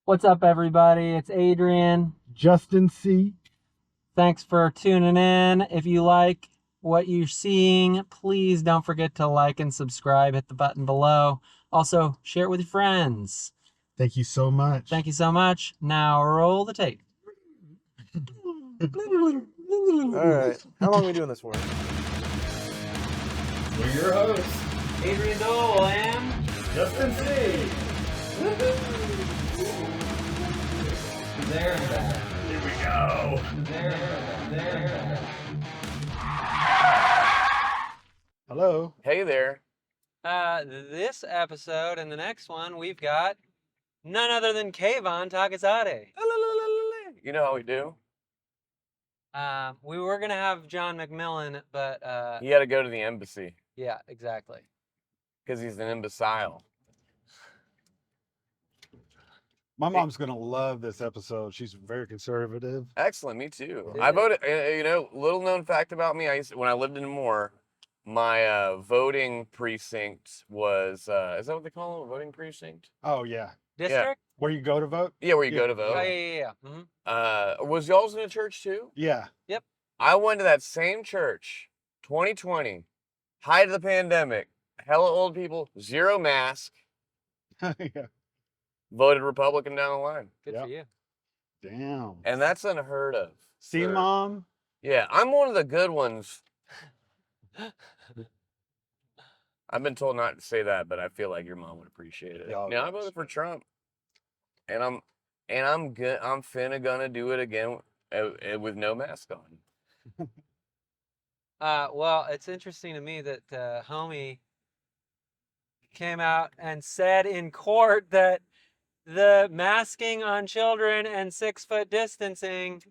What's up, everybody? It's Adrian. Justin C. Thanks for tuning in. If you like what you're seeing, please don't forget to like and subscribe. Hit the button below. Also, share it with your friends. Thank you so much. Thank you so much. Now roll the tape. All right. How long are we doing this for? We're your hosts, Adrian Doell and Justin C. there and back. Here we go. There. Hello. Hey there. This episode and the next one, we've got none other than Kayvon Taghizadeh. You know how we do? We were gonna have John McMillan, but He had to go to the embassy yeah, exactly. because he's an imbecile. My mom's going to love this episode. She's very conservative. Excellent. Me too. It I is. voted. Little known fact about me. When I lived in Moore, my voting precinct was. Is that what they call it? A voting precinct? Oh, yeah. District? Where you go to vote? Yeah, where you go to Oh, vote. yeah. Mm-hmm. Was y'all's in a church too? Yeah. I went to that same church, 2020, height of the pandemic, hella old people, zero mask, Yeah. voted Republican down the line. Good Yep. for you. Damn. And that's unheard of. See, for- Mom? Yeah, I'm one of the good ones. I've been told not to say that, but I feel like your mom would appreciate it. Yeah, Yeah, I voted for Trump. And I'm good. I'm gonna do it again with no mask on. Well, it's interesting to me that homie came out and said in court that the masking on children and 6-foot distancing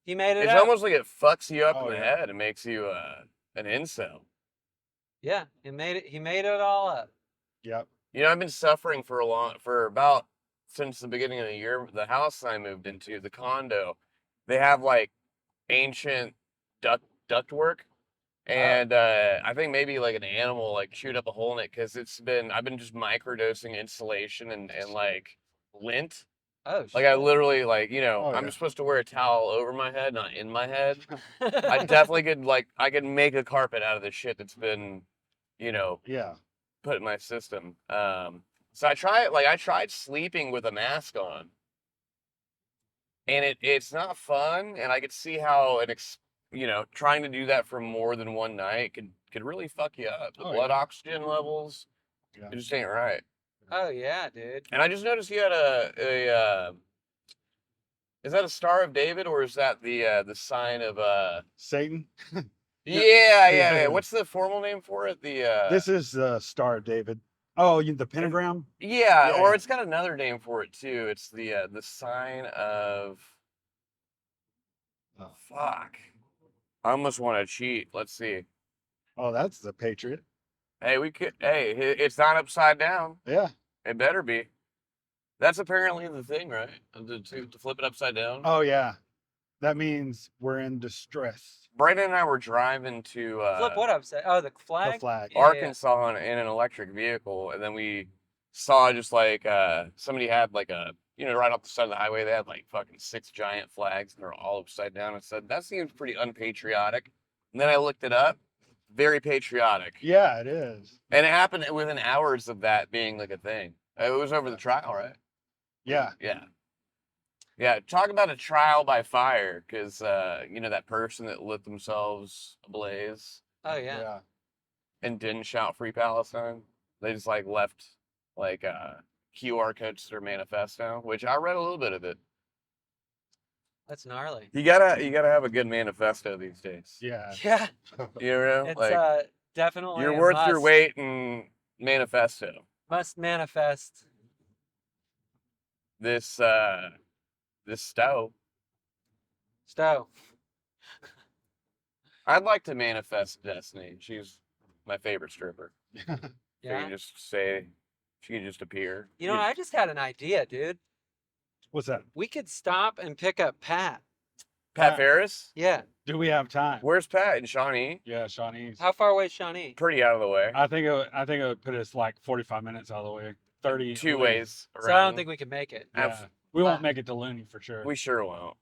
he made it It's up. almost like it fucks you up Oh, in the yeah. head and makes you an incel. Yeah, he made it all up. Yep. You know, I've been suffering since the beginning of the year. The house I moved into, the condo, they have like ancient ductwork, and I think maybe like an animal like chewed up a hole in it because I've been just microdosing insulation and like lint. Oh, Like I shit. literally Oh, I'm yeah. supposed to wear a towel over my head, not in my head. I definitely I could make a carpet out of this shit that's been, Yeah. put in my system. So I tried sleeping with a mask on, and it's not fun. And I could see how trying to do that for more than one night could really fuck you up. The Oh, blood yeah. oxygen levels, Yeah. it just ain't right. Oh yeah, dude. And I just noticed you had is that a Star of David or is that the sign of Satan? Yeah. What's the formal name for it? This is Star of David. Oh, the pentagram? Yeah, Yeah, or yeah. it's got another name for it too. It's the sign of. Oh. Fuck. I almost want to cheat. Let's see. Oh, that's the Patriot. Hey, it's not upside down. Yeah. It better be. That's apparently the thing, right? To flip it upside down. Oh, yeah. That means we're in distress. Brandon and I were driving to Flip what upside? Oh, the flag. The flag. Yeah, yeah. Arkansas in an electric vehicle, and then we saw just like somebody had like right off the side of the highway, they had like fucking 6 giant flags and they're all upside down. I said, that seems pretty unpatriotic. And then I looked it up. Very patriotic. Yeah, it is. And it happened within hours of that being like a thing. It was over the trial, right? Yeah. Yeah. Yeah, talk about a trial by fire, because that person that lit themselves ablaze Oh yeah. Yeah. and didn't shout "Free Palestine." They just like left like QR codes to their manifesto, which I read a little bit of it. That's gnarly. You gotta have a good manifesto these days. Yeah. Yeah, You know, it's like definitely you're a worth your must. weight in manifesto. Must manifest. This Stowe. Stowe. I'd like to manifest Destiny. She's my favorite stripper. So you Yeah. can just say she can just appear. You know, I just had an idea, dude. What's that? We could stop and pick up Pat. Pat Ferris? Yeah. Do we have time? Where's Pat and Shawnee? Yeah, Shawnee's. How far away is Shawnee? Pretty out of the way. I think it would put us like 45 minutes out of the way. 30 2 Looney. ways So I don't around. think we can make it. Yeah. Abs- We won't Wow. make it to Looney for sure. We sure won't.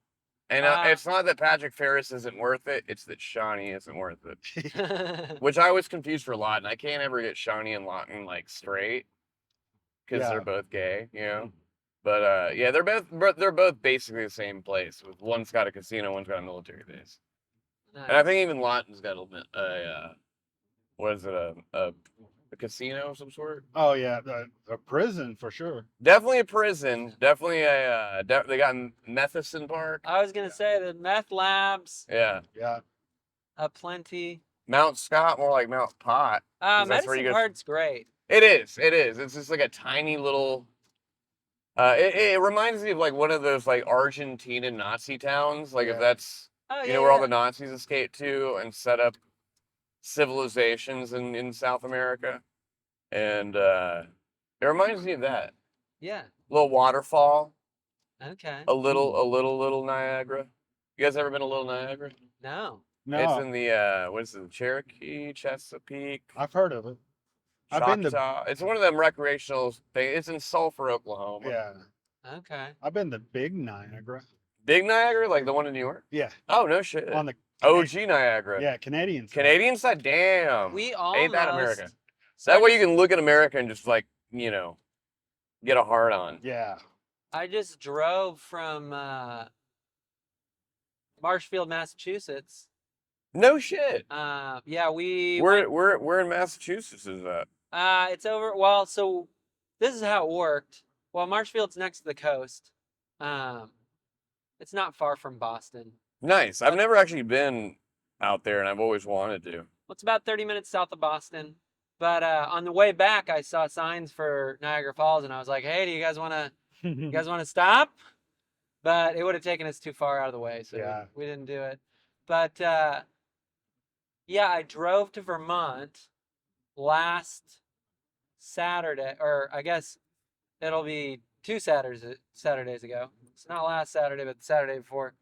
And Uh, it's not that Patrick Ferris isn't worth it; it's that Shawnee isn't worth it. Which I was confused for Lawton. I can't ever get Shawnee and Lawton like straight because Yeah. they're both gay, you know. But yeah, they're both basically the same place. With one's got a casino, one's got a military base, and I think even Lawton's got a what is it a casino of some sort? Oh yeah, a prison for sure. Definitely a prison. Definitely they got Methison Park. I was gonna say the meth labs, Yeah, Yeah. plenty. Mount Scott, more like Mount Pot. 'Cause that's where Medicine you go- Park's great. It is. It is. It's just like a tiny little. It reminds me of like one of those like Argentina Nazi towns. Like if Yeah. that's Oh you yeah, know where all yeah. the Nazis escaped to and set up civilizations in South America, and it reminds me of that Yeah. little waterfall, Okay. a little Niagara. You guys ever been to Little Niagara? No. No, It's in the what is it, Cherokee, Chesapeake, I've heard of it. I've been to Choctaw. It's one of them recreational things. It's in Sulphur, Oklahoma. yeah. Okay. I've been to Big Niagara. Big Niagara, like the one in New York. Yeah. Oh no shit. On the OG Niagara. yeah Canadian side. Canadian side. Damn. We Ain't that almost. America? So That I way you just- can look at America and just like get a hard on. Yeah. I just drove from Marshfield, Massachusetts. No shit. Yeah, we. Where in Massachusetts is that? It's over. Well, so this is how it worked. Well, Marshfield's next to the coast. It's not far from Boston. Nice. I've never actually been out there, and I've always wanted to. Well, it's about 30 minutes south of Boston. But on the way back, I saw signs for Niagara Falls, and I was like, "Hey, do you guys want to stop?" But it would have taken us too far out of the way, so Yeah. we didn't do it. But yeah, I drove to Vermont last Saturday, or I guess it'll be 2 Saturdays ago. It's not last Saturday, but the Saturday before.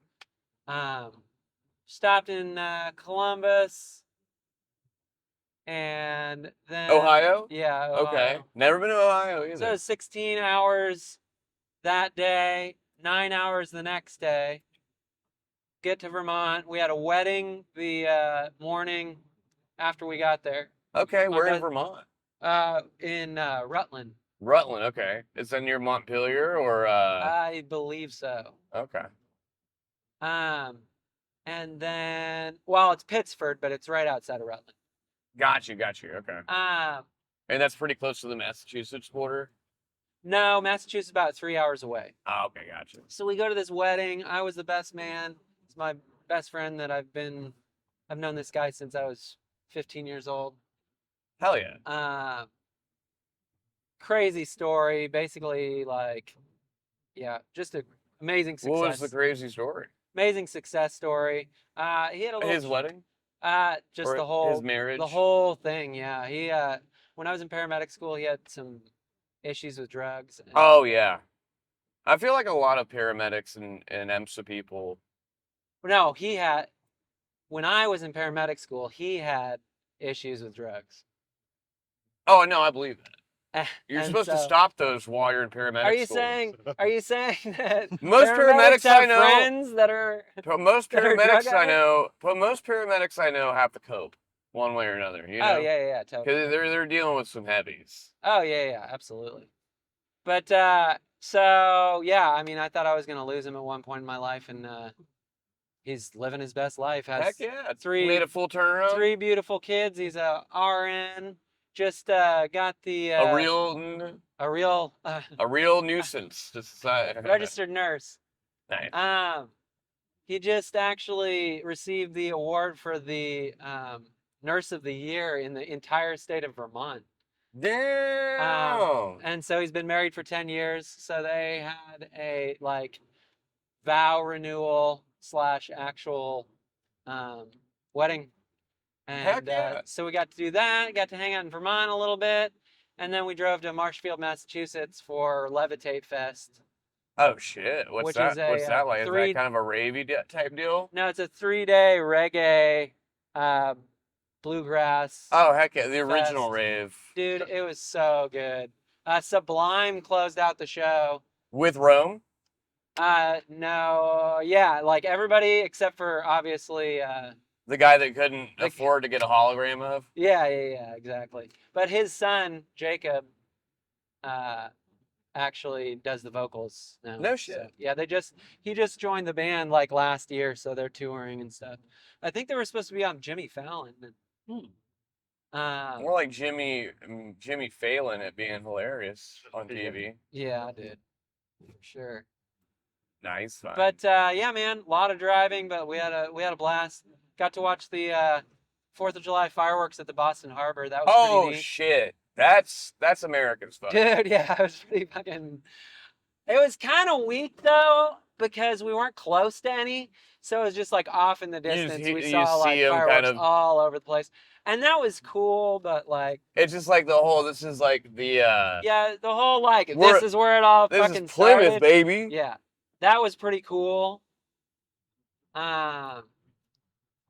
Stopped in Columbus, and then Ohio? Yeah, Okay. Ohio. Never been to Ohio So either. it was 16 hours that day, 9 hours the next day. Get to Vermont. We had a wedding the morning after we got there. Okay, my we're in best- Vermont. In Rutland. Rutland, okay. Is that near Montpelier or I believe so. okay. And then, well, it's Pittsford, but it's right outside of Rutland. Got you, okay. And that's pretty close to the Massachusetts border? No, Massachusetts is about 3 hours away. Oh, okay, gotcha. So we go to this wedding. I was the best man. It's my best friend that I've known this guy since I was 15 years old. Hell yeah. Crazy story. Basically, like, yeah, just an amazing success. What was the crazy story? Amazing success story. He had a little. His wedding? Just Or the whole. his marriage? The whole thing. Yeah. He. When I was in paramedic school, he had some issues with drugs. and- Oh yeah. I feel like a lot of paramedics and EMSA people. No, he had. When I was in paramedic school, he had issues with drugs. Oh no, I believe that. You're And supposed to so- stop those while you're in paramedic Are you school. saying? Are you saying that Most paramedics have I know- friends that are? Most that are drug paramedics I addicts? know, most paramedics I know have to cope one way or another. You know? Oh yeah, totally. Because they're dealing with some heavies. Oh yeah, absolutely. But so yeah, I mean, I thought I was gonna lose him at one point in my life, and he's living his best life. Has Heck yeah. three- Made a full turnaround. 3 beautiful kids. He's a RN. Just got the a real nuisance to society. registered nurse. Nice. He just actually received the award for the Nurse of the Year in the entire state of Vermont. Damn. And so he's been married for 10 years. So they had a like vow renewal / actual wedding. Heck And yeah. so we got to do that, got to hang out in Vermont a little bit. And then we drove to Marshfield, Massachusetts for Levitate Fest. Oh shit. What's Which that? is a, What's that like? Is three- that kind of a ravey type deal? No, it's a 3-day reggae, bluegrass. Oh heck yeah, the original Fest. rave. Dude, it was so good. Sublime closed out the show. With Rome? No, yeah, like everybody except for obviously, The guy that couldn't Like- afford to get a hologram of? yeah, exactly. But his son Jacob, actually does the vocals now. No So, shit. yeah, he just joined the band like last year, so they're touring and stuff. I think they were supposed to be on Jimmy Fallon. More like Jimmy Fallon at being hilarious on TV. Yeah, I did. For sure. Nice. Fun. But yeah, man, a lot of driving, but we had a blast. Got to watch the 4th of July fireworks at the Boston Harbor. That was oh pretty neat. shit. That's America's fun. Dude, yeah, it was pretty fucking. It was kind of weak though because we weren't close to any, so it was just like off in the distance. We you saw like see 'em fireworks kind of- all over the place, and that was cool. But like, It's just like the whole. This is like the. yeah, the whole like We're- this is where it all This fucking is Plymouth, started. baby. Yeah, that was pretty cool. But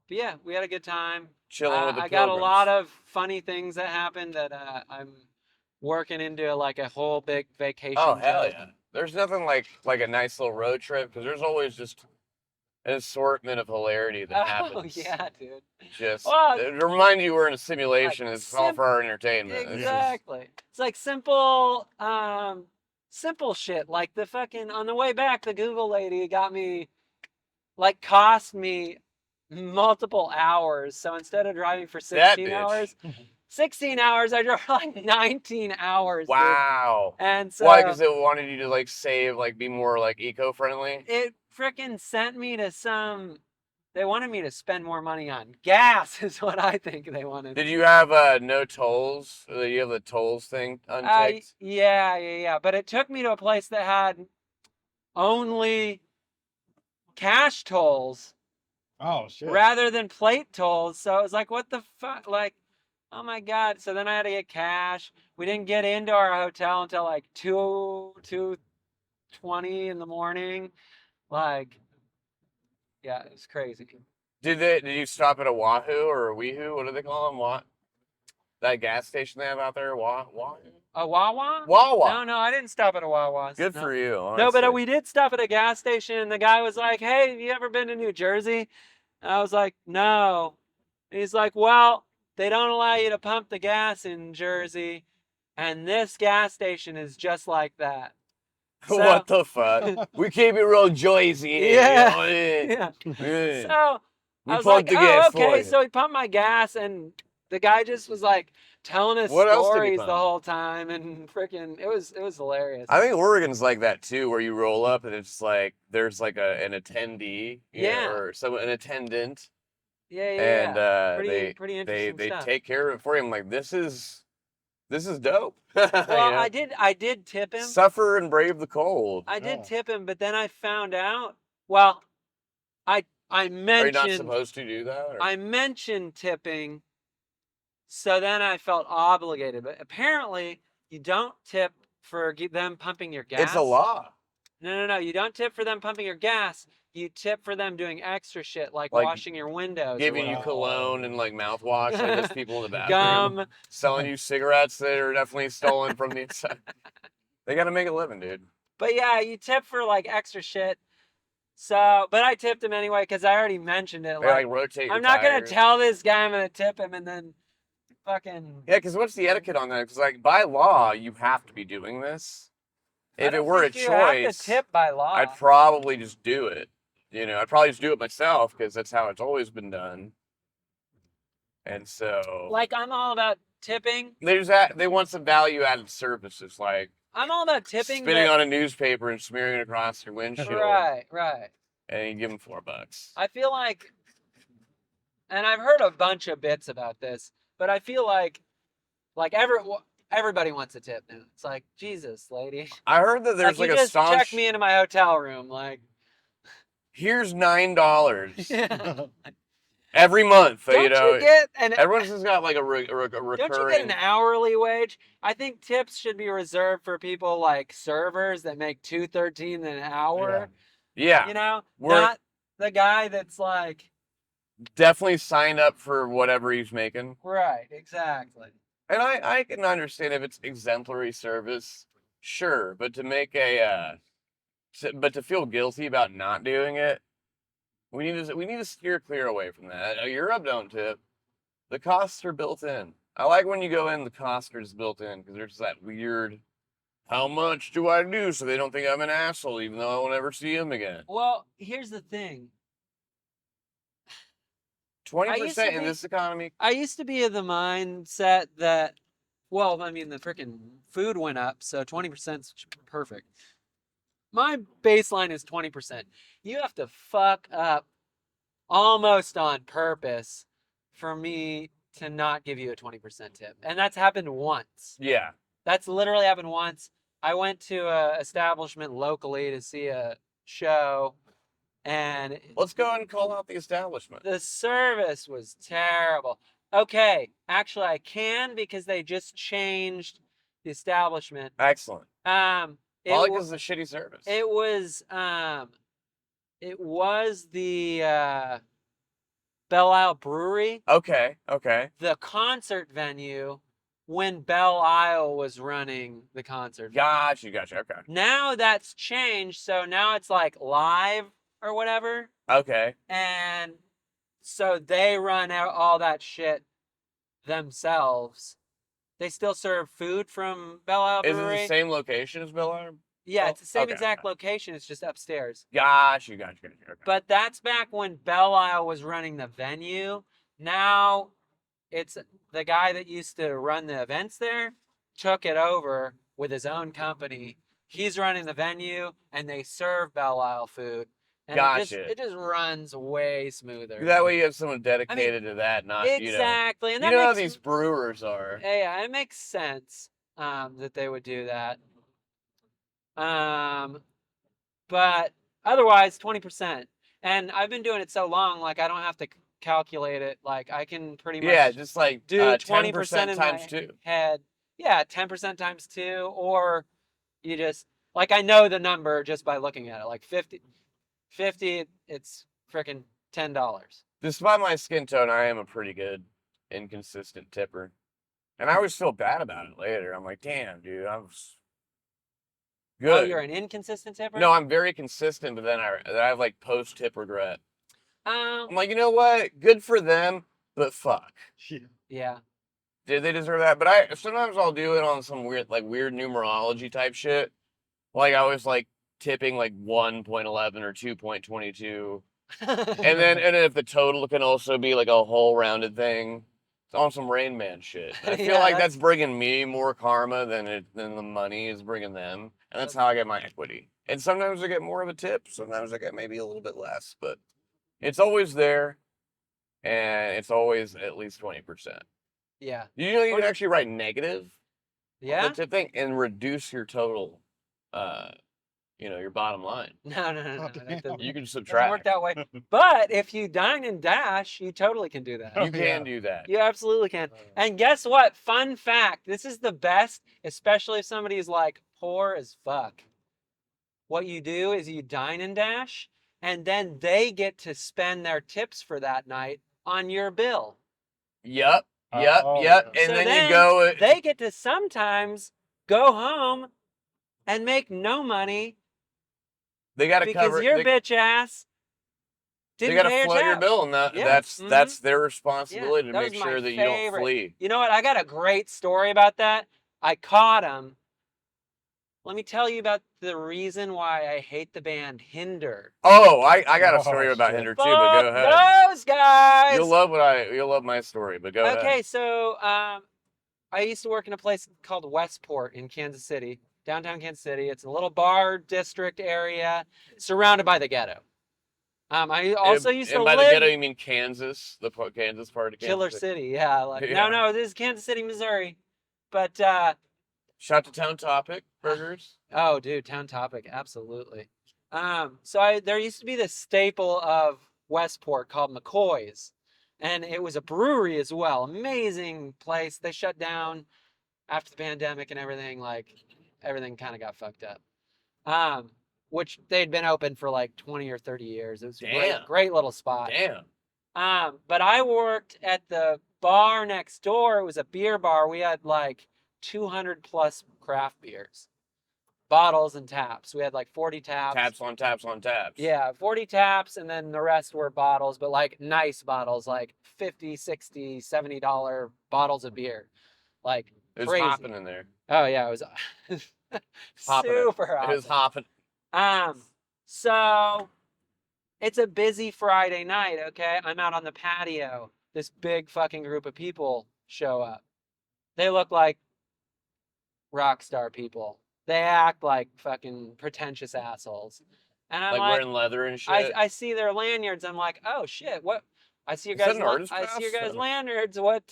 yeah, we had a good time. Chilling with the I got a pilgrims. lot of funny things that happened that I'm working into like a whole big vacation. Oh hell joke. yeah! There's nothing like a nice little road trip because there's always just an assortment of hilarity that Oh happens. yeah, dude. Just Well, to remind you we're in a simulation. It's all for our entertainment. It's just- Exactly. It's like simple shit. Like the fucking on the way back, the Google lady cost me multiple hours. So instead of driving for That 16 bitch. hours, 16 hours, I drove like 19 hours. Dude. Wow. And so Why? Because it wanted you to like save, like be more like eco-friendly. it freaking sent me to some. They wanted me to spend more money on gas, is what I think they wanted. Did you have no tolls? You have the tolls thing unticked? Yeah. But it took me to a place that had only cash tolls Oh shit. rather than plate tolls. So it was like, what the fuck? Like, oh my God. So then I had to get cash. We didn't get into our hotel until like 2:20 in the morning. Like, yeah, it was crazy. Did you stop at a Wahoo or a Weehoo? What do they call them? That gas station they have out there? Wahoo? A Wawa? Wawa. No, I didn't stop at a Wawa. Good No. for you. No, but honestly. we did stop at a gas station, and the guy was like, "Hey, have you ever been to New Jersey?" And I was like, "No." And he's like, "Well, they don't allow you to pump the gas in Jersey, and this gas station is just like that." So, What the fuck? We keep it real Jersey. Yeah. Yeah. yeah. So We I was pumped like, the "Oh, gas for okay." you. So he pumped my gas, and the guy just was like telling us What else did he stories the pump? whole time, and freaking, it was hilarious. I think Oregon's like that too, where you roll up and it's like there's like an attendee, Yeah. or an attendant, yeah. and Pretty they interesting stuff. take care of it for you. I'm like, this is dope. Well, You know? I did tip him. Suffer and brave the cold. I did Oh. tip him, but then I found out. Well, I Are you not mentioned supposed to do that? Or? I mentioned tipping, so then I felt obligated. But apparently, you don't tip for them pumping your gas. It's a law. No. You don't tip for them pumping your gas. You tip for them doing extra shit like Like washing your windows. or Giving you whatever. cologne and like mouthwash, like there's people in the bathroom Gum. selling you cigarettes that are definitely stolen from the inside. They got to make a living, dude. But yeah, you tip for like extra shit. So, but I tipped him anyway because I already mentioned it. They like rotate. I'm your not gonna tires. tell this guy I'm gonna tip him and then fucking. Yeah, because what's the etiquette on that? Because like by law, you have to be doing this. I If don't it were a think you have to choice, tip by law. I'd probably just do it. You know, I'd probably just do it myself because that's how it's always been done. And so, Like I'm all about tipping. they want some value-added services, like I'm all about tipping. spitting but- on a newspaper and smearing it across your windshield, Right. and you give them $4. I feel like, and I've heard a bunch of bits about this, but I feel like everybody wants a tip now. It's like Jesus, lady. I heard that there's like you a just staunch. check me into my hotel room, like. Here's $9 Yeah. every month. Don't you know, you get an everyone's just got like a recurring. Don't you get an hourly wage? I think tips should be reserved for people like servers that make $2.13 an hour. Yeah, You know, We're- not the guy that's like, definitely sign up for whatever he's making. right, exactly. And I can understand if it's exemplary service, sure, but to make but to feel guilty about not doing it, we need to steer clear away from that. Europe don't tip. The costs are built in. I like when you go in, the cost is built in because there's that weird. How much do I do so they don't think I'm an asshole, even though I won't ever see them again? Well, here's the thing. 20% in this economy. I used to be of the mindset that, well, I mean, the freaking food went up, so 20% is perfect. My baseline is 20%. You have to fuck up almost on purpose for me to not give you a 20% tip. And that's happened once. Yeah. That's literally happened once. I went to a establishment locally to see a show, and Let's go ahead and call out the establishment. the service was terrible. Okay, actually I can because they just changed the establishment. Excellent. It All wa- because of the shitty service. it was the Belle Isle Brewery, Okay. Okay. the concert venue when Belle Isle was running the concert. Gotcha. Okay. Now that's changed, so now it's like live or whatever. Okay. And so they run out all that shit themselves. They still serve food from Belle Isle Is it Brewery. the same location as Bel Air? Yeah, Oh, it's the same okay, exact okay. location. It's just upstairs. Gotcha. Okay. But that's back when Belle Isle was running the venue. Now it's the guy that used to run the events there took it over with his own company. He's running the venue, and they serve Belle Isle food. And Gotcha. it just runs way smoother. That way you have someone dedicated to that, not Exactly. And You that know how makes, these brewers are. yeah, it makes sense that they would do that. But otherwise, 20%. And I've been doing it so long, like I don't have to calculate it. Like I can pretty much Yeah, just like do 20% 20% in times my 2. head. Yeah, 10% times 2, or you just like I know the number just by looking at it. Like 50, it's freaking $10. Despite my skin tone, I am a pretty good inconsistent tipper. And I always feel bad about it later. I'm like, damn, dude, I was Oh, good. you're an inconsistent tipper? No, I'm very consistent, but then I have like post tip regret. Um, I'm like, you know what? Good for them, but fuck. yeah. Did they deserve that? But sometimes I'll do it on some weird numerology type shit. Like I was like tipping like 1.11 or 2.22. And then if the total can also be like a whole rounded thing. It's on some Rain Man shit. I feel Yeah, like that's bringing me more karma than the money is bringing them. And that's how I get my equity. And sometimes I get more of a tip. Sometimes I get maybe a little bit less. But it's always there. And it's always at least 20%. Yeah. You know you can actually write negative on Yeah? the tip thing and reduce your total, your bottom line. No. Oh, That damn. doesn't, You can doesn't work subtract. that way. But if you dine and dash, you totally can do that. You Oh, can yeah. do that. You absolutely can. And guess what? Fun fact. This is the best, especially if somebody is like poor as fuck. What you do is you dine and dash, and then they get to spend their tips for that night on your bill. Yep. Oh, And yeah. then So you go. They get to sometimes go home and make no money They got to because cover. your They, bitch ass they didn't got to pay flood your tab. bill, and Yeah, that's their Yeah, responsibility to that make was my sure that you don't favorite. flee. You know what? I got a great story about that. I caught him. Let me tell you about the reason why I hate the band Hinder. Oh, I got a story Oh, about shit. Hinder too, but go Fuck ahead. those guys. You'll love my story, but go ahead. Okay, so I used to work in a place called Westport in Kansas City, downtown Kansas City. It's a little bar district area surrounded by the ghetto. I also used to and by live the ghetto, you mean Kansas, Kansas part of Kansas Killer City. Yeah, like Yeah. no, this is Kansas City, Missouri. But Shout to Town Topic Burgers. oh, dude, Town Topic, absolutely. So there used to be this staple of Westport called McCoy's, and it was a brewery as well. Amazing place. They shut down after the pandemic and everything. Like everything kind of got fucked up. Which they'd been open for like 20 or 30 years. It was a Damn. great little spot. Damn. But I worked at the bar next door, it was a beer bar. We had like 200 plus craft beers, bottles and taps. We had like 40 taps. Taps on taps on taps. Yeah, 40 taps, and then the rest were bottles, but like nice bottles, like 50, 60, $70 bottles of beer. Like It was crazy. hopping in there. Oh yeah, it was Hopping super It was hopping. hopping. So it's a busy Friday night, okay? I'm out on the patio. This big fucking group of people show up. They look like rock star people. They act like fucking pretentious assholes. And I'm Like like, wearing leather and shit. I see their lanyards. I'm like, oh shit, what? I see your Is that guys. an artist I see your pass? guys' lanyards. What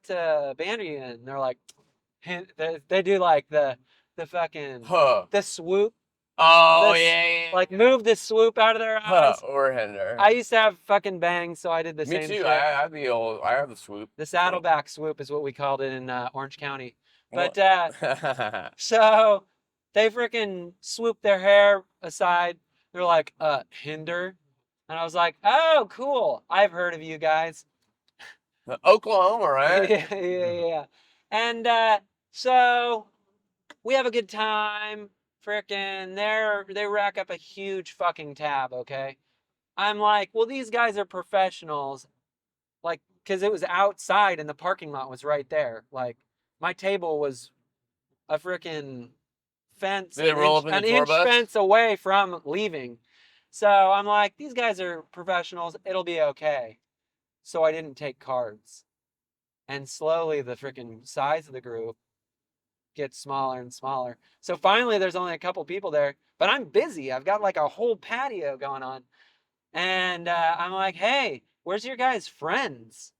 band are you in? And they're like, they do like the fucking Huh. the swoop. Oh, This- yeah. Like move the swoop out of their Huh. eyes. Or Hinder. I used to have fucking bangs, so I did the Me same too. shit. I have the swoop. The saddleback swoop is what we called it in Orange County. But Well, so they freaking swoop their hair aside. They're like, Hinder. And I was like, oh, cool. I've heard of you guys. Oklahoma, right? Yeah. And so we have a good time. Frickin' they rack up a huge fucking tab, okay? I'm like, well, these guys are professionals. Like, because it was outside and the parking lot was right there. Like, my table was a frickin' fence, Did they roll up in the an tour inch bus? fence away from leaving. So I'm like, these guys are professionals. It'll be okay. So I didn't take cards. And slowly the freaking size of the group gets smaller and smaller. So finally there's only a couple people there, but I'm busy. I've got like a whole patio going on. And I'm like, hey, where's your guys' friends?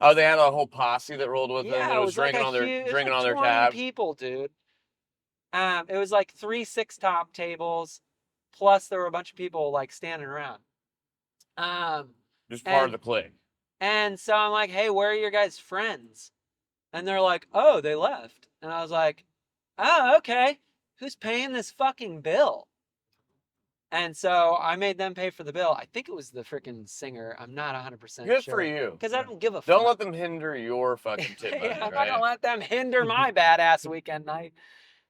Oh, they had a whole posse that rolled with them. Yeah, That it was was like drinking a on their huge, it was drinking like on their 20 tab. people, dude. It was like 3 6-top tables, plus there were a bunch of people like standing around. Just part of and- the clique. And so I'm like, hey, where are your guys' friends? And they're like, oh, they left. And I was like, oh, okay. Who's paying this fucking bill? And so I made them pay for the bill. I think it was the freaking singer. I'm not 100% Good sure. for you. Because I don't give a Don't fuck. let them hinder your fucking tip money, Yeah, I'm not right? gonna let them hinder my badass weekend night.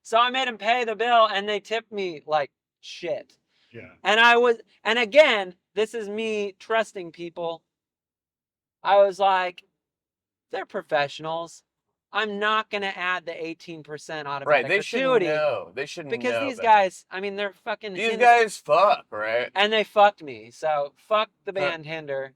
So I made them pay the bill, and they tipped me like shit. Yeah. And again, this is me trusting people. I was like, they're professionals. I'm not gonna add the 18% automatic Right, they should gratuity know. They should because know these better. guys, I mean, they're fucking. These guys fuck, right? And they fucked me. So fuck the band Hinder.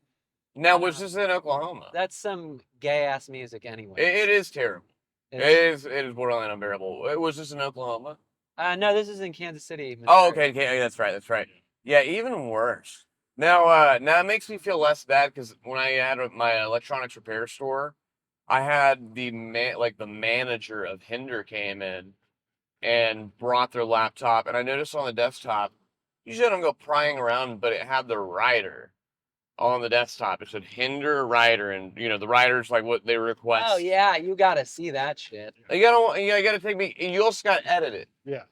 Now, was this in Oklahoma? That's some gay ass music anyway. It is terrible. It is borderline unbearable. Was this in Oklahoma? No, this is in Kansas City. Oh, Missouri. okay, that's right. Yeah, even worse. Now it makes me feel less bad because when I had my electronics repair store, I had the manager of Hinder came in and brought their laptop, and I noticed on the desktop, usually I don't go prying around, but it had the rider on the desktop. It said Hinder rider, and the rider's like what they request. Oh yeah, you gotta see that shit. You gotta take me. You also got to edit it. Yeah.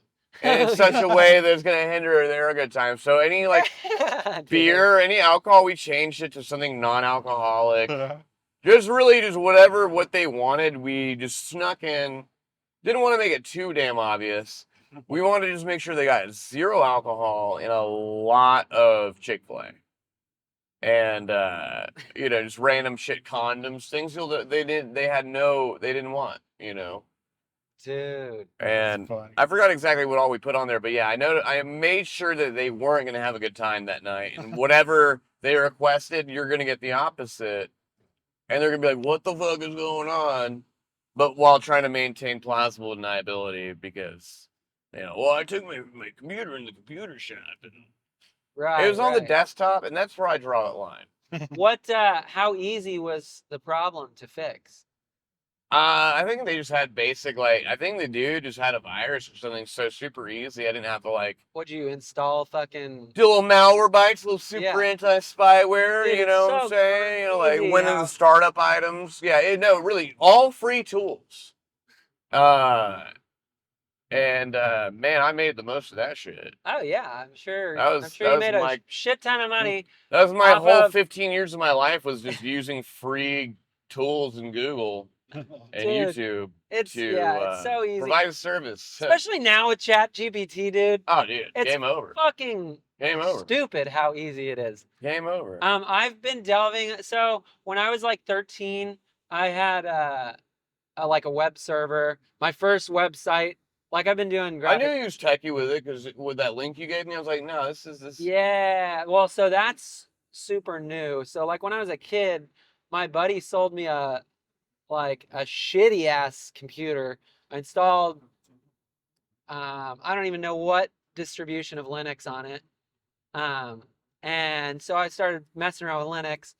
And in such a way that it's gonna hinder their good time. So any Dude. beer, any alcohol, we changed it to something non-alcoholic. Yeah. just what they wanted. We just snuck in. Didn't want to make it too damn obvious. We wanted to just make sure they got 0 alcohol and a lot of Chick-fil-A. And just random shit condoms, things they didn't want. Dude. And Funny. I forgot exactly what all we put on there, but yeah, I made sure that they weren't going to have a good time that night. And whatever they requested, you're going to get the opposite. And they're going to be like, what the fuck is going on? But while trying to maintain plausible deniability because, I took my computer in the computer shop. And Right. it was on the right. desktop, and that's where I draw that line. How easy was the problem to fix? I think they just had basic, I think the dude just had a virus or something so super easy. I didn't have to, What'd you install fucking... do a little malware bites, a little super Yeah. anti-spyware, Dude, you know it's what I'm so saying? crazy Windows how- startup items. Yeah, really, all free tools. And man, I made the most of that shit. Oh yeah, I'm sure. That I'm was sure that you was made a my shit ton of money. that was my off whole of- 15 years of my life was just using free tools in Google and Dude, YouTube it's to it's so easy, provide a service. especially now with Chat GPT, dude. Oh, dude, It's game over. fucking Game over. stupid how easy it is. Game over. I've been delving. So when I was like 13, I had like a web server. My first website. Like I've been doing I graphic. knew you was techie with it because with that link you gave me, I was like, no, this is this. Yeah. Well, so that's super new. So like when I was a kid, my buddy sold me a shitty ass computer. I installed I don't even know what distribution of Linux on it. Um, and so I started messing around with Linux,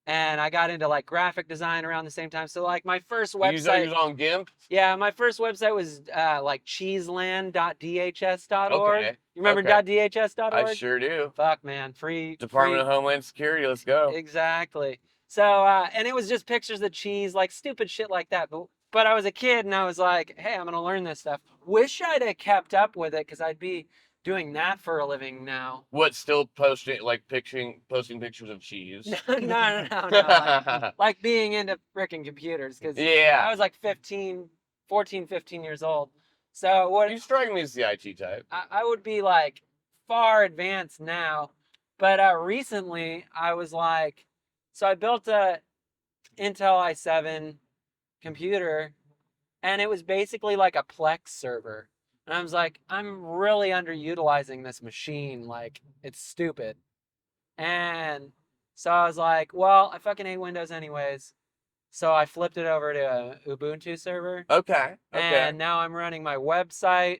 and I got into like graphic design around the same time. So like my first You website, was on GIMP? yeah, my first website was like cheeseland.dhs.org. Okay. You remember Okay. .dhs.org? I sure do. Fuck man, free Department of Homeland Security, let's go. Exactly. So and it was just pictures of cheese, like stupid shit like that. But I was a kid and I was like, hey, I'm gonna learn this stuff. Wish I'd have kept up with it because I'd be doing that for a living now. What, still posting pictures of cheese? No. Like being into freaking computers because Yeah. I was like 14, 15 years old. So what You strike me as the IT type. I would be like far advanced now. But recently I was like, so I built a Intel i7 computer and it was basically like a Plex server. And I was like, I'm really underutilizing this machine. Like, it's stupid. And so I was like, well, I fucking hate Windows anyways. So I flipped it over to a Ubuntu server. Okay. And now I'm running my website,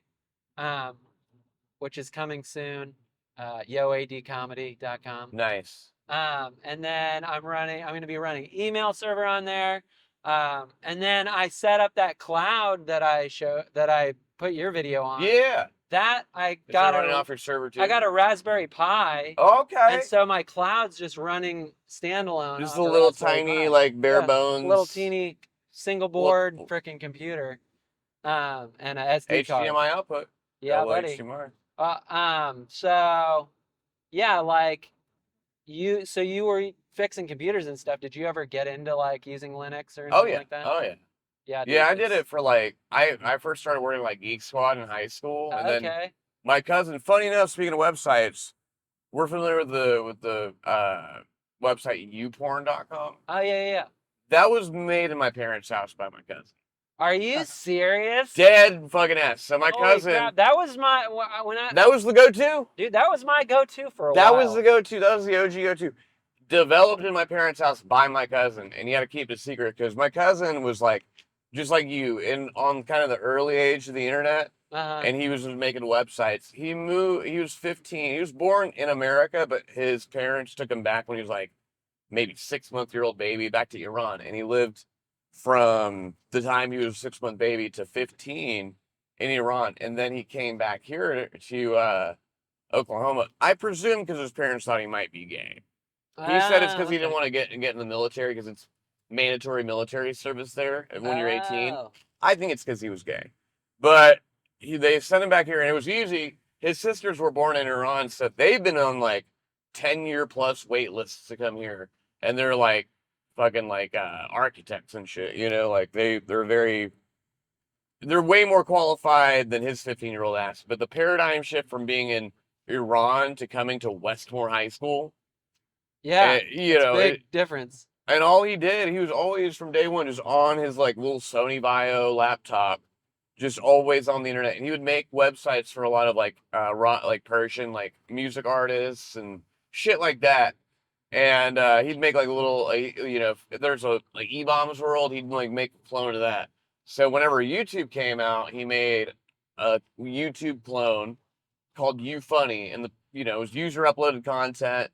which is coming soon, yoadcomedy.com. Nice. And then I'm going to be running email server on there. And then I set up that cloud that I put your video on. Yeah. That I Is that got running off your server too? I got a Raspberry Pi. Okay. And so my cloud's just running standalone. Just off a a little Raspberry tiny, Pi. like bare Yeah, bones. little teeny single board Well- freaking computer. And a SD card. HDMI output. Yeah, Got a little buddy. HDMI. So yeah, like so you were fixing computers and stuff. Did you ever get into like using Linux or anything Oh yeah. like that? Oh yeah. Yeah, dude, Yeah, I did it's- it for like I first started working like Geek Squad in high school, and then Okay. my cousin. Funny enough, speaking of websites, we're familiar with the website youporn.com. Oh yeah. That was made in my parents' house by my cousin. Are you serious? Dead fucking ass. So my Holy cousin. crap, that was my That was the go-to. dude. That was my go-to for a That while. was the go-to. That was the OG go-to. Developed in my parents' house by my cousin, and you got to keep it secret because my cousin was like, just like you, on kind of the early age of the internet, and he was just making websites. He moved. He was 15. He was born in America, but his parents took him back when he was like maybe 6-month-old baby back to Iran, and he lived from the time he was a 6-month baby to 15 in Iran, and then he came back here to Oklahoma. I presume because his parents thought he might be gay. He said it's because he didn't want to get in the military because it's mandatory military service there when you're 18. Oh. I think it's because he was gay. But they sent him back here, and it was easy. His sisters were born in Iran, so they've been on like 10-year plus wait lists to come here. And they're like fucking like architects and shit, you know, like they're way more qualified than his 15-year-old ass. But the paradigm shift from being in Iran to coming to Westmore High School, Yeah, you know, big difference. and all he did, he was always from day one just on his like little Sony Vaio laptop, just always on the internet. And he would make websites for a lot of like Persian like music artists and shit like that. And he'd make like a little, you know, if there's a like E-Bombs World, he'd like make a clone of that. So whenever YouTube came out, he made a YouTube clone called You Funny, and it was user uploaded content,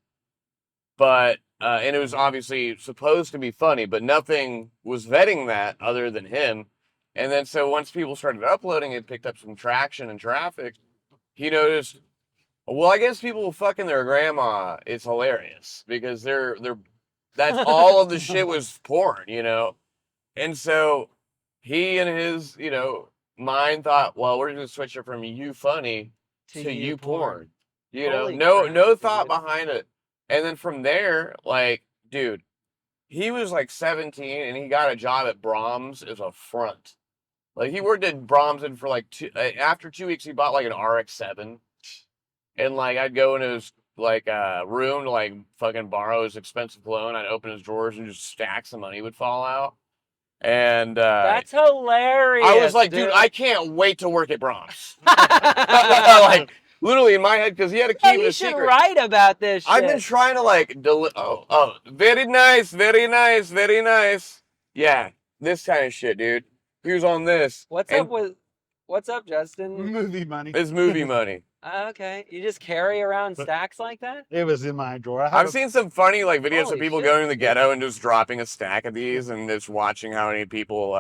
but and it was obviously supposed to be funny, but nothing was vetting that other than him. And then so once people started uploading, it picked up some traction and traffic. He noticed, well, I guess people fucking their grandma is hilarious because that's all of the shit was porn, you know. And so he and his, mind thought, well, we're gonna switch it from you funny to you porn. You know, Holy no crap, thought dude. behind it. And then from there, like, dude, he was like 17 and he got a job at Brahms as a front. Like he worked at Brahms and for like after 2 weeks he bought like an RX-7. And like I'd go in his like room to like fucking borrow his expensive cologne. I'd open his drawers and just stacks of money would fall out. And That's hilarious. I was like, dude, I can't wait to work at Brahms. Like literally in my head, because he had to keep it you a should secret. write about this shit. I've been trying to like very nice, very nice, very nice. Yeah, this kind of shit, dude. He was on this. What's up, Justin? Movie money. It's movie money. Okay, you just carry around stacks like that? It was in my drawer. I've seen some funny like videos of Holy people shit. going to the ghetto and just dropping a stack of these and just watching how many people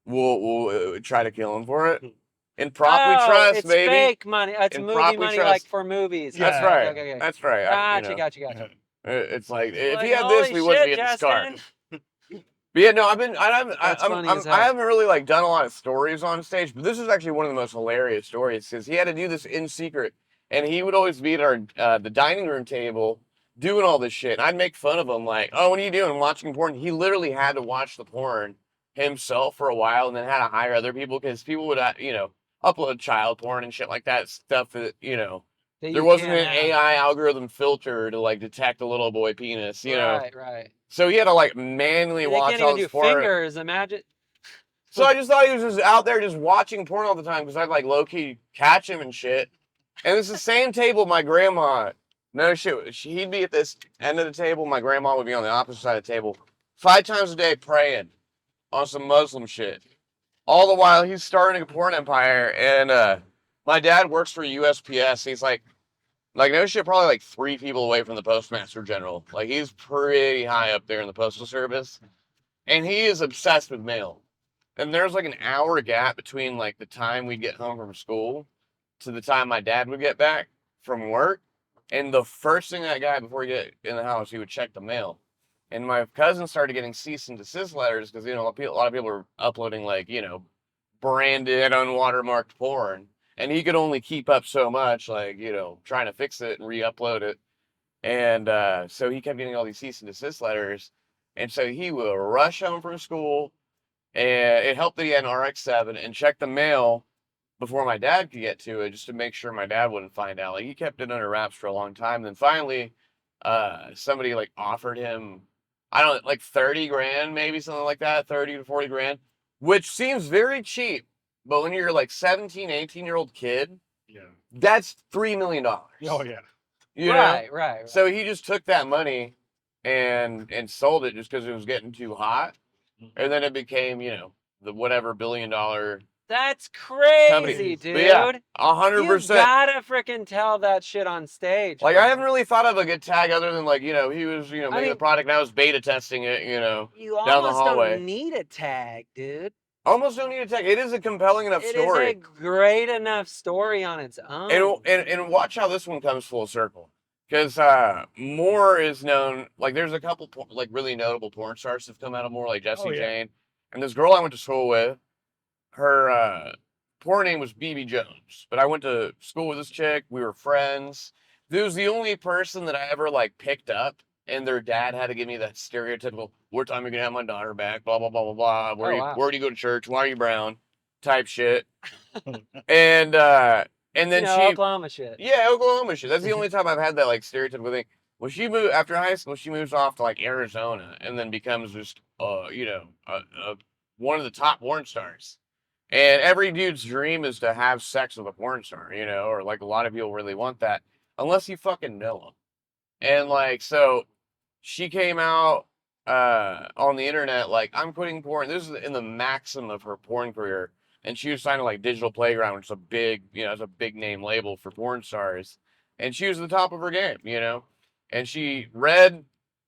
will try to kill him for it. In prop we trust, it's baby. fake money. It's In movie prop we money, trust. like for movies. Yeah. That's right. Okay. That's right. Gotcha. It's like if Like, he had this, holy we wouldn't be shit, at this car. Justin. But yeah, no, That's funny as hell. I haven't really like done a lot of stories on stage, but this is actually one of the most hilarious stories because he had to do this in secret, and he would always be at our the dining room table doing all this shit. And I'd make fun of him like, "Oh, what are you doing? Watching porn?" He literally had to watch the porn himself for a while, and then had to hire other people because people would upload child porn and shit like that, stuff that That there you wasn't can't an have. AI algorithm filter to like detect a little boy penis, you know. Right. So he had to like manually They watch can't all even do this porn. fingers. Imagine. So I just thought he was just out there just watching porn all the time because I'd like low key catch him and shit. And it's the same table my grandma. No shit. He'd be at this end of the table. My grandma would be on the opposite side of the table, 5 times a day praying on some Muslim shit. All the while he's starting a porn empire. And my dad works for USPS. He's like no shit, probably like 3 people away from the Postmaster General. Like he's pretty high up there in the Postal Service. And he is obsessed with mail. And there's like an hour gap between like the time we'd get home from school to the time my dad would get back from work. And the first thing that guy, before he get in the house, he would check the mail. And my cousin started getting cease and desist letters because, a lot of people were uploading like, branded, unwatermarked porn. And he could only keep up so much, like, trying to fix it and re-upload it. And so he kept getting all these cease and desist letters. And so he would rush home from school. And it helped that he had an RX-7 and check the mail before my dad could get to it, just to make sure my dad wouldn't find out. Like he kept it under wraps for a long time. Then finally, somebody like offered him, I don't know, like 30 grand, maybe something like that, 30 to 40 grand, which seems very cheap. But when you're like 17, 18-year-old kid, that's $3 million. Oh yeah. Right. So he just took that money and sold it just because it was getting too hot. And then it became, the whatever $1 billion. That's crazy, Company. dude. But yeah, 100%. You gotta freaking tell that shit on stage. Like, man. I haven't really thought of a good tag other than, like, he was, making the product and I was beta testing it, You down the almost hallway. don't need a tag, dude. Almost don't need a tag. It is a compelling enough story. It is a great enough story on its own. And watch how this one comes full circle. Because Moore is known, like, there's a couple, like, really notable porn stars that have come out of Moore, like Jessie Jane. And this girl I went to school with, her porn name was BB Jones. But I went to school with this chick. We were friends. This was the only person that I ever, like, picked up. And their dad had to give me that stereotypical, what time are you going to have my daughter back? Blah, blah, blah, blah, blah. Where do you go to church? Why are you brown? Type shit. And then she... Oklahoma shit. Yeah, Oklahoma shit. That's the only time I've had that, like, stereotypical thing. When she moved, after high school, she moves off to, like, Arizona and then becomes just, one of the top porn stars. And every dude's dream is to have sex with a porn star, or, like, a lot of people really want that. Unless you fucking know them. And, like, so she came out on the internet, like, I'm quitting porn. This is in the maximum of her porn career. And she was signed to, like, Digital Playground, which is a big, it's a big name label for porn stars. And she was at the top of her game, And she read,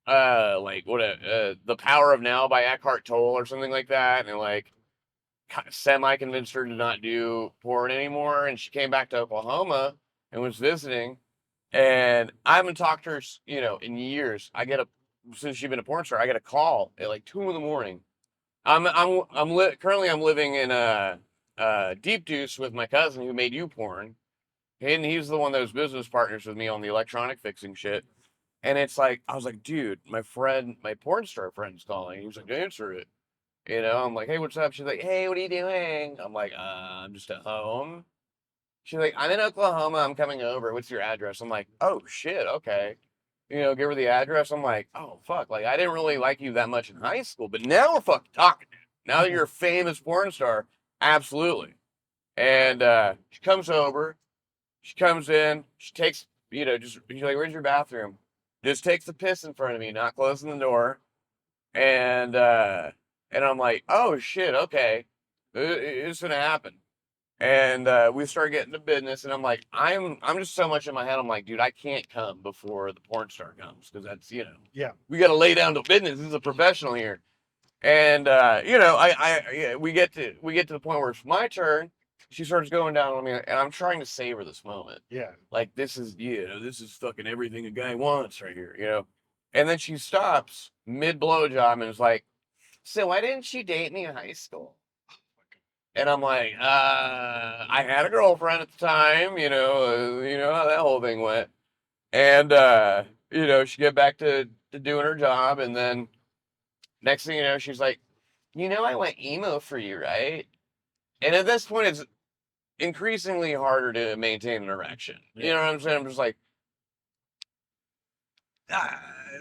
The Power of Now by Eckhart Tolle or something like that. And, like, semi-convinced her to not do porn anymore. And she came back to Oklahoma and was visiting. And I haven't talked to her, in years. Since she's been a porn star, I get a call at like 2 a.m. Currently I'm living in Deep Deuce with my cousin who made you porn, and he's the one that was business partners with me on the electronic fixing shit. And it's like I was like, dude, my porn star friend's calling. He was like, answer it. You know, I'm like, hey, what's up? She's like, hey, what are you doing? I'm like, I'm just at home. She's like, I'm in Oklahoma. I'm coming over. What's your address? I'm like, oh shit, okay. You know, give her the address. I'm like, oh fuck, like I didn't really like you that much in high school, but now we're fucking talking. Now that you're a famous porn star, absolutely. And she comes over. She comes in. She takes, she's like, where's your bathroom? Just takes the piss in front of me, not closing the door. And I'm like, oh shit, okay, it's gonna happen. And we start getting to business, and I'm like, I'm just so much in my head. I'm like, dude, I can't come before the porn star comes because that's Yeah. we got to lay down to business. This is a professional here, and we get to the point where it's my turn. She starts going down on me, and I'm trying to savor this moment. Yeah. Like this is fucking everything a guy wants right here. And then she stops mid blowjob and is like, so why didn't you date me in high school? And I'm like, I had a girlfriend at the time, you know how that whole thing went. And, she get back to doing her job. And then next thing you know, she's like, I went emo for you, right? And at this point, it's increasingly harder to maintain an erection. You know what I'm saying? I'm just like,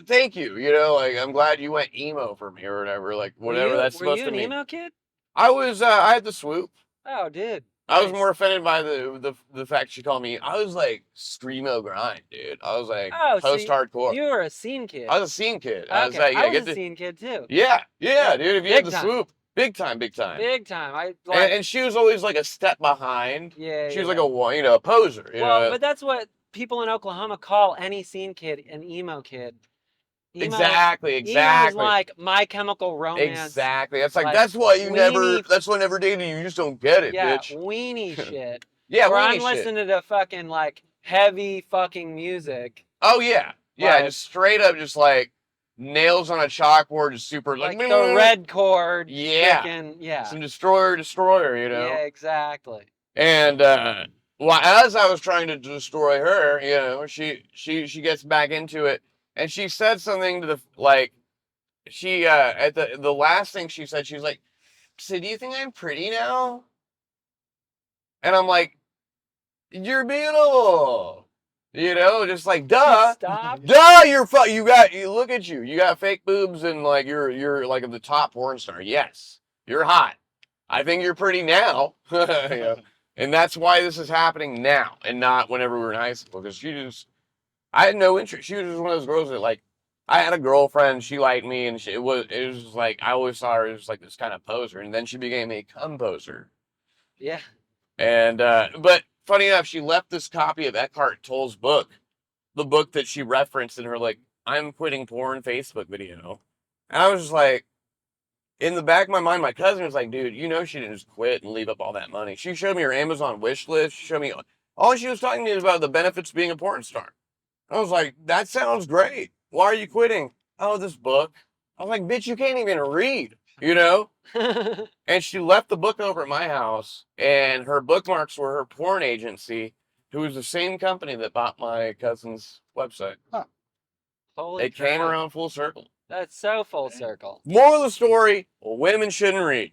thank you. Like, I'm glad you went emo for me or whatever. Like, whatever that's supposed to mean. Were you an emo kid? I had the swoop. Oh, dude. I was Nice. more offended by the fact she called me. I was like screamo grind, dude. I was like post hardcore. You were a scene kid. I was a scene kid. Okay. I was like, I was a scene kid too. Yeah, dude. If you had Big the time. swoop, big time. Big time. And she was always like a step behind. Yeah. She was like a poser. But that's what people in Oklahoma call any scene kid an emo kid. Exactly. Emo is like My Chemical Romance. Exactly. That's that's why that's why I never dated you. You just don't get it, bitch. Weenie shit. Yeah, where weenie I'm listening to fucking like heavy fucking music. Oh yeah. Yeah, just straight up just like nails on a chalkboard, just super like the red chord. Yeah. Freaking, Some destroyer, Yeah, exactly. And as I was trying to destroy her, she gets back into it. And she said something to she at the last thing she said, she was like, so do you think I'm pretty now? And I'm like, you're beautiful. Just like duh. Stop. Duh, you look at you. You got fake boobs and like you're like the top porn star. Yes. You're hot. I think you're pretty now. And that's why this is happening now and not whenever we were in high school. Because I had no interest. She was just one of those girls that like, I had a girlfriend, she liked me, and it was just like, I always saw her as like this kind of poser, and then she became a composer. Yeah. And, but funny enough, she left this copy of Eckhart Tolle's book, the book that she referenced in her like, I'm quitting porn Facebook video. And I was just like, in the back of my mind, my cousin was like, dude, she didn't just quit and leave up all that money. She showed me her Amazon wish list. She showed me, all she was talking to me about the benefits of being a porn star. I was like, that sounds great. Why are you quitting? Oh, this book. I was like, bitch, you can't even read, And she left the book over at my house, and her bookmarks were her porn agency, who was the same company that bought my cousin's website. Huh. Holy It crap. came around full circle. That's so full circle. Moral of the story, women shouldn't read.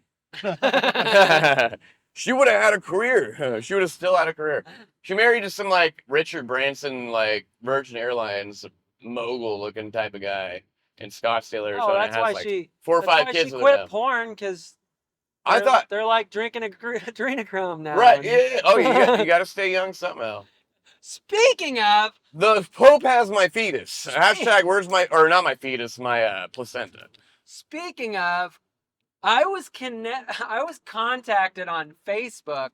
She would have had a career. She would have still had a career. She married to some like Richard Branson, like Virgin Airlines mogul looking type of guy in Scottsdale, Arizona. That's why like she 4 or 5 kids she with quit him. porn because I thought they're like drinking adrenochrome now. right. Yeah. Oh, you got to stay young somehow. Speaking of, The Pope has my fetus. Hashtag where's my not my fetus, my placenta. Speaking of, I was contacted on Facebook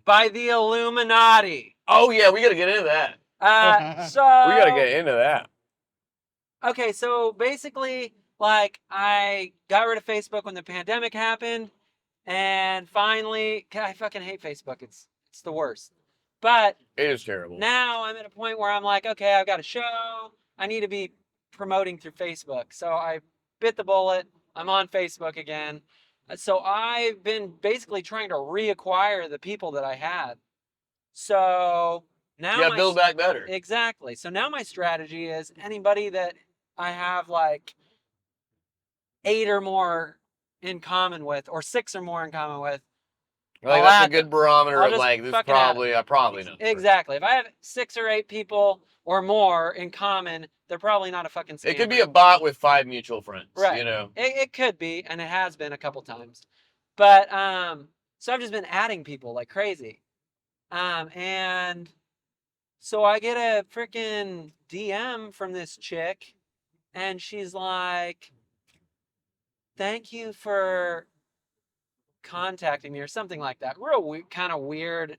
by the Illuminati. Oh yeah, we got to get into that. So We got to get into that. Okay, so basically, like, I got rid of Facebook when the pandemic happened, and finally, I fucking hate Facebook. It's the worst. But It is terrible. now I'm at a point where I'm like, okay, I've got a show. I need to be promoting through Facebook. So I bit the bullet. I'm on Facebook again. So I've been basically trying to reacquire the people that I had. So now Yeah, my build back better. exactly. So now my strategy is anybody that I have like 8 or more in common with, or 6 or more in common with. Like I'll that's a add good them. barometer I'll of just like this fucking add probably I probably know. Exactly. If I have 6 or 8 people or more in common, they're probably not a fucking scammer. It could be a bot with 5 mutual friends. Right. You know. It could be, and it has been a couple times. But so I've just been adding people like crazy. And so I get a freaking DM from this chick, and she's like, "Thank you for contacting me," or something like that. Real kind of weird,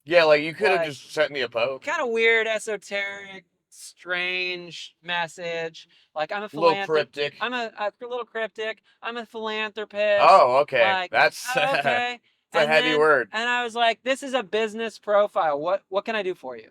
Yeah, like you could have like, just sent me a poke. kind of weird, esoteric, strange message. Like, I'm a A little philanthropist. cryptic. I'm a little cryptic. I'm a philanthropist. Oh, okay. Like, That's oh, okay. it's a heavy word. And I was like, this is a business profile. What can I do for you?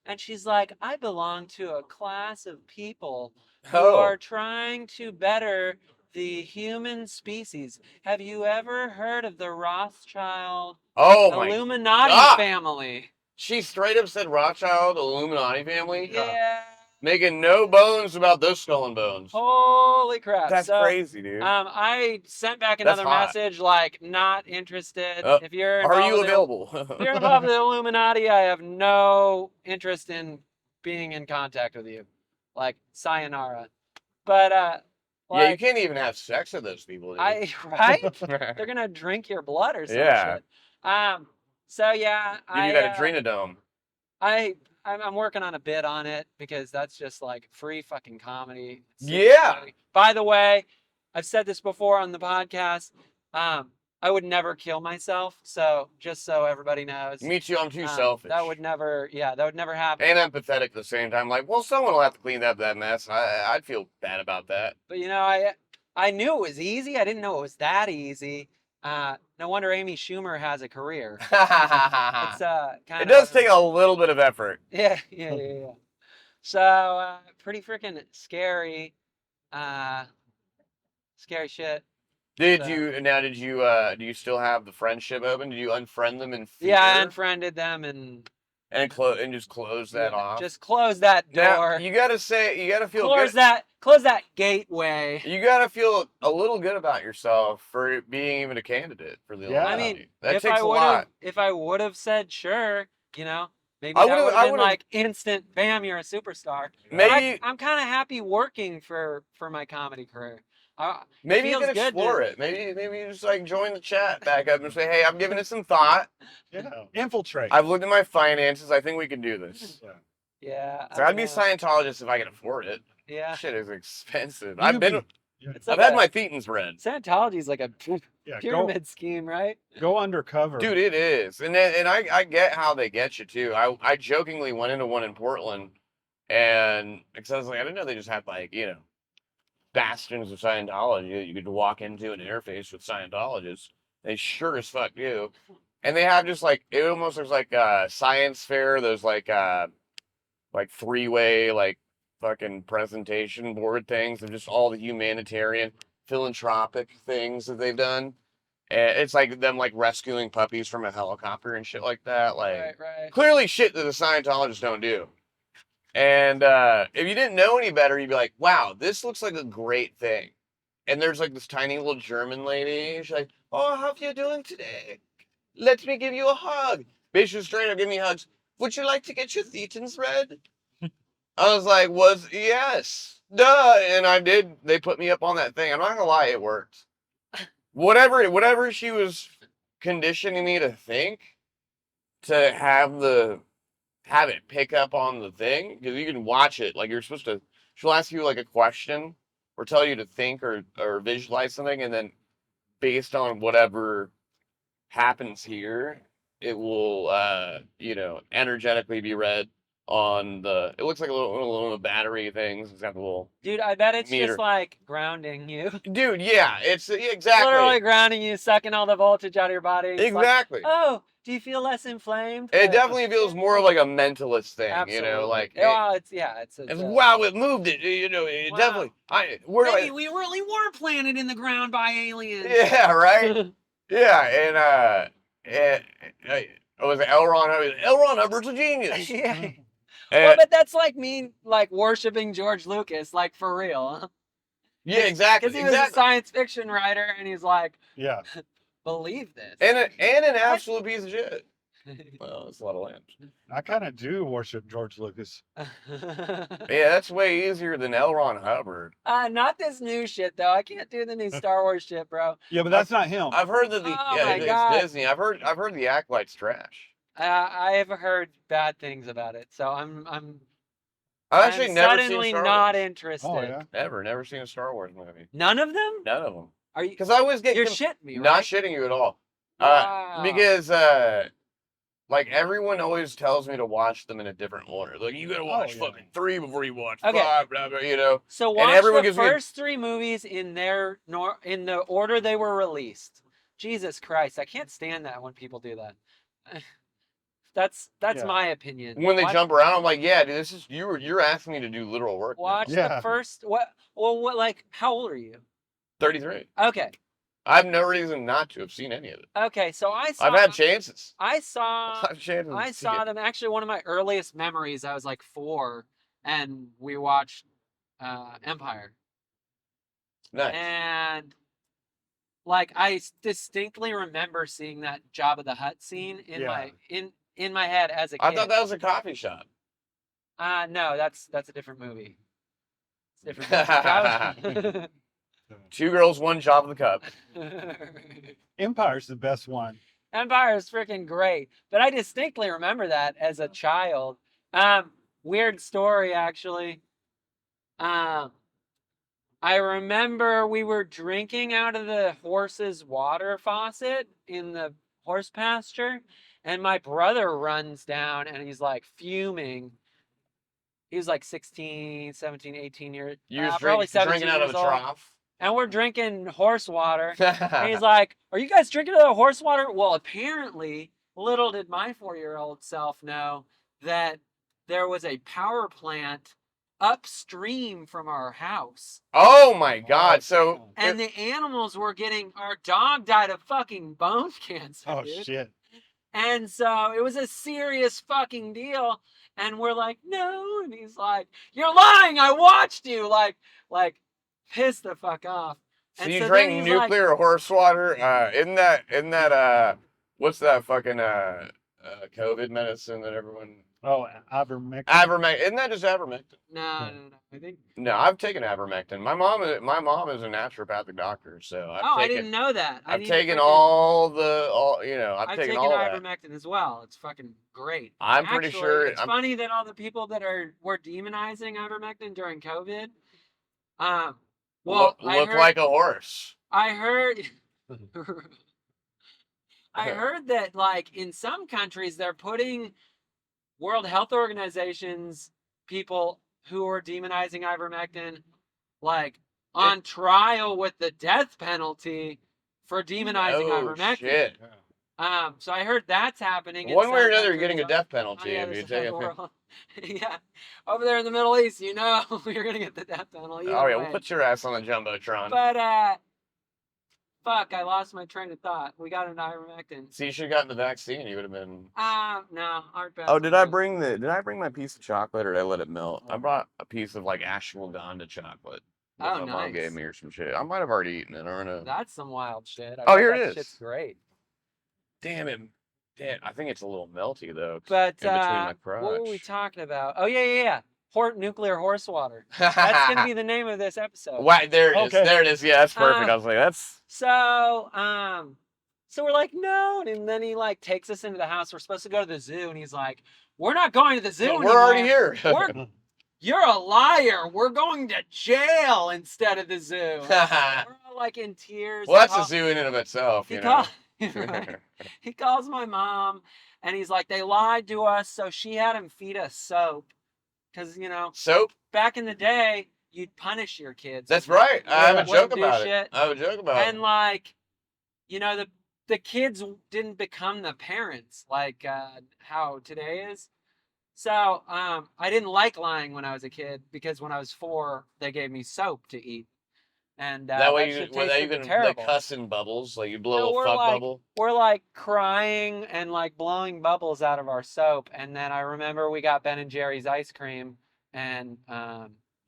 And she's like, I belong to a class of people who Oh. are trying to better the human species. Have you ever heard of the Rothschild Oh my Illuminati God. family? She straight up said Rothschild, Illuminati family. Yeah. Making no bones about those skull and bones. Holy crap. That's So, crazy, dude. I sent back That's another hot. message like, not interested. If you're Are involved you with available? if you're involved with the Illuminati, I have no interest in being in contact with you. Like, sayonara. But yeah, you like, can't even have sex with those people, dude. right? They're gonna drink your blood or some Yeah. shit. So yeah, Give you that adrenodome. I'm working on a bit on it because that's just like free fucking comedy. It's super Yeah. funny. By the way, I've said this before on the podcast. I would never kill myself. So just so everybody knows. Me too. I'm too selfish. That would never happen. And empathetic at the same time. Like, well, someone will have to clean up that mess. I'd feel bad about that. But you know, I knew it was easy. I didn't know it was that easy. No wonder Amy Schumer has a career. It's kind of. It does take a little bit of effort. Yeah. So pretty freaking scary. Scary shit. Did So- you do you still have the friendship open? Did you unfriend them in fear? Yeah, I unfriended them and just close that off? just close that Now, door. you gotta feel Close good. that gateway. You gotta feel a little good about yourself for being even a candidate for the Yeah. I Illuminati. mean, that if takes I a would lot. have, if I would have said sure, you know, maybe I that would've- would I have been would've- like instant, bam, you're a superstar. But Maybe I'm kind of happy working for my comedy career. maybe you feels can good explore to- it. Maybe you just like join the chat back up and say, hey, I'm giving it some thought. Yeah. Infiltrate. I've looked at my finances. I think we can do this. Yeah. Yeah. So I'd be a Scientologist if I could afford it. Yeah. Shit is expensive. You I've be- been. Yeah. It's I've like had my thetans read. Scientology is like a Yeah. pyramid scheme, right? Go undercover. Dude, it is. And I get how they get you too. I jokingly went into one in Portland and because I was like, I didn't know they just had like, you know, bastions of Scientology that you could walk into and interface with Scientologists. They sure as fuck do. And they have just like it almost looks like a science fair, those like three-way like fucking presentation board things of just all the humanitarian philanthropic things that they've done. And it's like them like rescuing puppies from a helicopter and shit like that. Like Right. clearly shit that the Scientologists don't do. And if you didn't know any better, you'd be like, wow, this looks like a great thing. And there's like this tiny little German lady. She's like, oh, how are you doing today? Let me give you a hug. Bitch was straight up giving me hugs. Would you like to get your thetans read? I was like, yes. Duh. And I did. They put me up on that thing. I'm not gonna lie, it worked. Whatever she was conditioning me to think, to have it pick up on the thing, because you can watch it. Like you're supposed to, she'll ask you like a question or tell you to think or visualize something, and then based on whatever happens here, it will energetically be read on the. It looks like a little battery things. It's got the little. Dude, I bet it's meter. just like grounding you. Dude, yeah, it's exactly. Literally grounding you, sucking all the voltage out of your body. It's like, Exactly. oh, Do you feel less inflamed? It definitely feels more like a mentalist thing, Absolutely. you know, like well, it's wow, it moved it, you know, it Wow. definitely. Maybe we really were planted in the ground by aliens. Yeah, right. Yeah, and was it L. Ron Hubbard? L. Ron Hubbard's a genius. Yeah. And, Well, but that's like me, like worshiping George Lucas, like for real. yeah, exactly. Because he was a science fiction writer, and he's like, Yeah. believe this. And an absolute piece of shit. Well, that's a lot of lambs. I kind of do worship George Lucas. Yeah, that's way easier than L. Ron Hubbard. Not this new shit though. I can't do the new Star Wars shit, bro. Yeah, but that's not him. I've heard that my it's God. Disney. I've heard the Acolyte's trash. I have heard bad things about it, so I'm I've actually never suddenly seen Star not Wars. interested. Oh yeah. Never seen a Star Wars movie. None of them? None of them. Are you? Because I always get You're shitting me, right? not shitting you at all. Wow. Because like everyone always tells me to watch them in a different order. Like you gotta watch yeah. fucking 3 before you watch Okay. 5, blah, blah, you know. So watch everyone the gives me a- first 3 movies in in the order they were released. Jesus Christ, I can't stand that when people do that. That's Yeah. my opinion. When they Watch- jump around, I'm like, yeah, dude, this is you're asking me to do literal work. now. Watch Yeah. the first. What? Like, how old are you? 33. Okay. I have no reason not to have seen any of it. Okay. So I saw. I've had chances. I saw. I've had chances. I to saw get- them. Actually, one of my earliest memories. I was like 4, and we watched Empire. Nice. And like I distinctly remember seeing that Jabba the Hutt scene in my head as a kid. I thought that was a coffee shop. No, that's a different movie. It's a different movie. 2 girls, 1 job of the cup. Empire's the best one. Empire is freaking great, but I distinctly remember that as a child. Weird story actually. I remember we were drinking out of the horse's water faucet in the horse pasture, and my brother runs down and he's like fuming. He was like 16, 17, 18 years. You was probably 17 drinking out of years a old. trough. And we're drinking horse water. And he's like, "Are you guys drinking the horse water?" Well, apparently, little did my 4-year-old self know that there was a power plant upstream from our house. Oh my God! So And the animals were getting, our dog died of fucking bone cancer. Oh dude. shit. And so it was a serious fucking deal. And we're like, "No." And he's like, "You're lying. I watched you." Like pissed the fuck off. So And you so then drink he's nuclear horse water? Isn't that what's that fucking COVID medicine that everyone Oh, ivermectin. ivermectin? Isn't that just ivermectin? No. I think. No, I've taken ivermectin. My mom is a naturopathic doctor, so I didn't know that. I've taken all you know. I've I've taken taken all that. ivermectin as well. It's fucking great. I'm pretty Actually, sure. it's funny that all the people that were demonizing ivermectin during COVID, well, look like a horse. I heard that like in some countries they're putting World Health Organization's people who are demonizing ivermectin like on trial with the death penalty for demonizing Oh ivermectin. shit! So I heard that's happening. in One way or some another, you're getting a countries. death penalty Oh, yeah, if you this take is it. the world. Yeah, over there in the Middle East, you're gonna get the death penalty. Oh yeah, either we'll way. put your ass on the jumbotron. But fuck, I lost my train of thought. We got an ivermectin. See, you should have gotten the vaccine. You would have been. No, Art Oh, did I bring my piece of chocolate or did I let it melt? I brought a piece of like ashwagandha chocolate. that Oh, my mom gave nice. me or some shit. I might have already eaten it. I don't know. That's some wild shit. Oh, bet here it that is. Shit's great. Damn it. Damn, I think it's a little melty though. But in between my crotch. what were we talking about? Oh yeah. Nuclear horse water. That's gonna be the name of this episode. Wow, there it is. Okay. There it is. Yeah, that's perfect. I was like, that's. So so we're like, no, and then he like takes us into the house. We're supposed to go to the zoo, and he's like, "We're not going to the zoo. We're already anymore. here. You're a liar. We're going to jail instead of the zoo." We're all like in tears. Well, He that's a zoo in and of itself. He, You know. right. He calls my mom, and he's like, "They lied to us, so she had him feed us soap, because Soap. back in the day, you'd punish your kids. That's right. I have a Wouldn't joke do about it. shit. I have a joke about And it. like, the the kids didn't become the parents like how today is. So I didn't like lying when I was a kid because when I was 4, they gave me soap to eat, and That way shit well, that you tasted can terrible. cuss in bubbles, like you blow a So little fuck bubble. we're like crying and like blowing bubbles out of our soap, and then I remember we got Ben and Jerry's ice cream and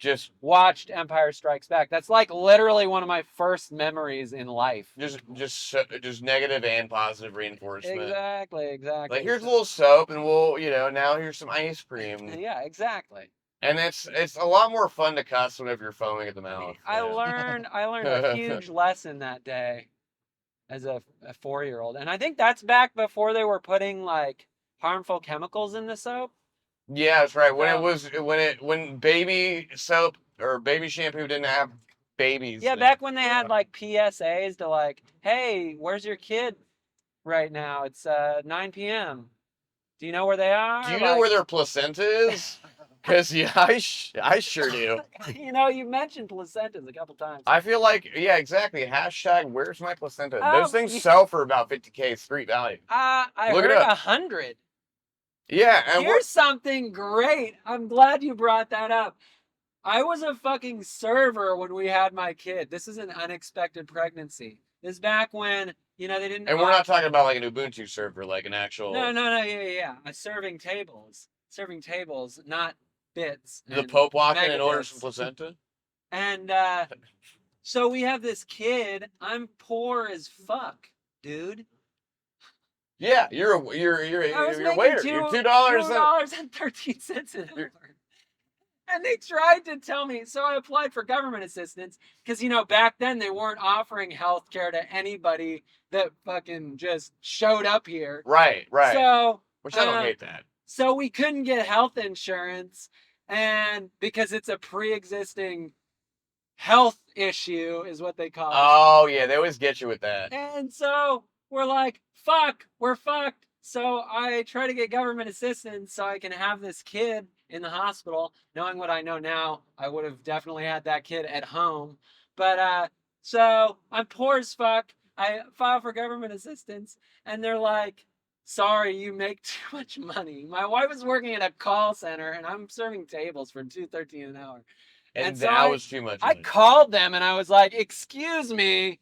Just watched Empire Strikes Back. That's like literally one of my first memories in life. just negative and positive reinforcement. Exactly. Like here's a little soap, and we'll now here's some ice cream. Yeah, exactly. And it's a lot more fun to cuss whenever you're foaming at the mouth. I learned a huge lesson that day as a 4-year-old, and I think that's back before they were putting like harmful chemicals in the soap. Yeah, that's right. So- When baby soap or baby shampoo didn't have babies. Yeah, in back it. when they had like PSAs to like, hey, where's your kid right now? It's 9 p.m. Do you know where they are? Do you know where their placenta is? Because yeah, I sure do. You mentioned placentas a couple times. I feel like #, where's my placenta? Those things you- sell for about 50K street value. I Look it heard up. 100. Yeah, and Here's something great. I'm glad you brought that up. I was a fucking server when we had my kid. This is an unexpected pregnancy. This is back when, they didn't. we're not talking about like an Ubuntu server, like an actual. No, yeah. Serving tables, not bits. The and Pope walk in and order megabits. some placenta. And so we have this kid. I'm poor as fuck, dude. Yeah, you're a I was waiter. making You're $2. $2.13 an hour. And they tried to tell me, so I applied for government assistance because, back then they weren't offering health care to anybody that fucking just showed up here. Right. So, Which I don't hate that. so we couldn't get health insurance, and because it's a pre-existing health issue is what they call it. Oh yeah, they always get you with that. And so we're like, fuck, we're fucked. So I try to get government assistance so I can have this kid in the hospital. Knowing what I know now, I would have definitely had that kid at home. But so I'm poor as fuck. I file for government assistance, and they're like, sorry, you make too much money. My wife is working at a call center, and I'm serving tables for $2.13 an hour. And so that was too much. I called them and I was like, excuse me,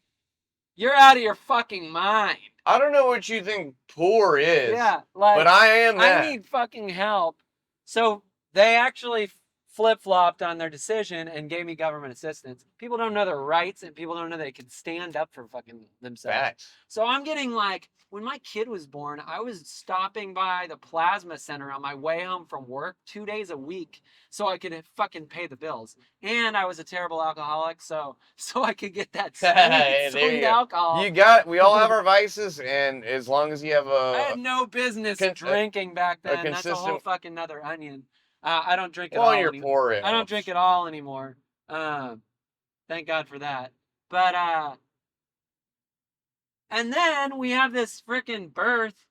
you're out of your fucking mind. I don't know what you think poor is. Yeah, like, but I am that. I need fucking help. So they actually flip-flopped on their decision and gave me government assistance. People don't know their rights, and people don't know they can stand up for fucking themselves. Facts. So I'm getting like, when my kid was born, I was stopping by the plasma center on my way home from work 2 days a week so I could fucking pay the bills. And I was a terrible alcoholic, so I could get that sweet alcohol. We all have our vices, and as long as you have I had no business drinking back then. That's a whole fucking other onion. I don't drink at all. Well, you're poor. I don't drink at all anymore. Thank God for that. But and then we have this freaking birth,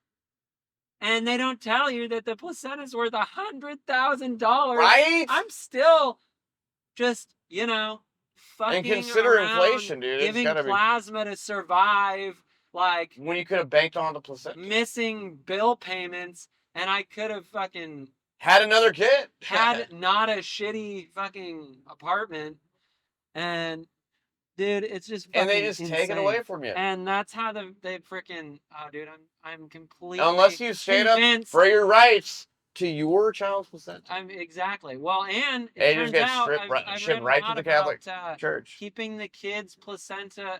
and they don't tell you that the placenta's worth $100,000. Right? I'm still just, fucking And consider around, inflation, dude. It's giving gotta be- plasma to survive, like When you could have banked on the placenta. missing bill payments, and I could have fucking Had another kid. had not a shitty fucking apartment, and dude, it's just fucking And they just take it insane. away from you. And that's how they freaking dude, I'm completely Unless you stayed up convinced. for your rights to your child's placenta. I'm exactly. Well, and it It turns just gets out I've shipped read a right to lot the Catholic about, Church. keeping the placenta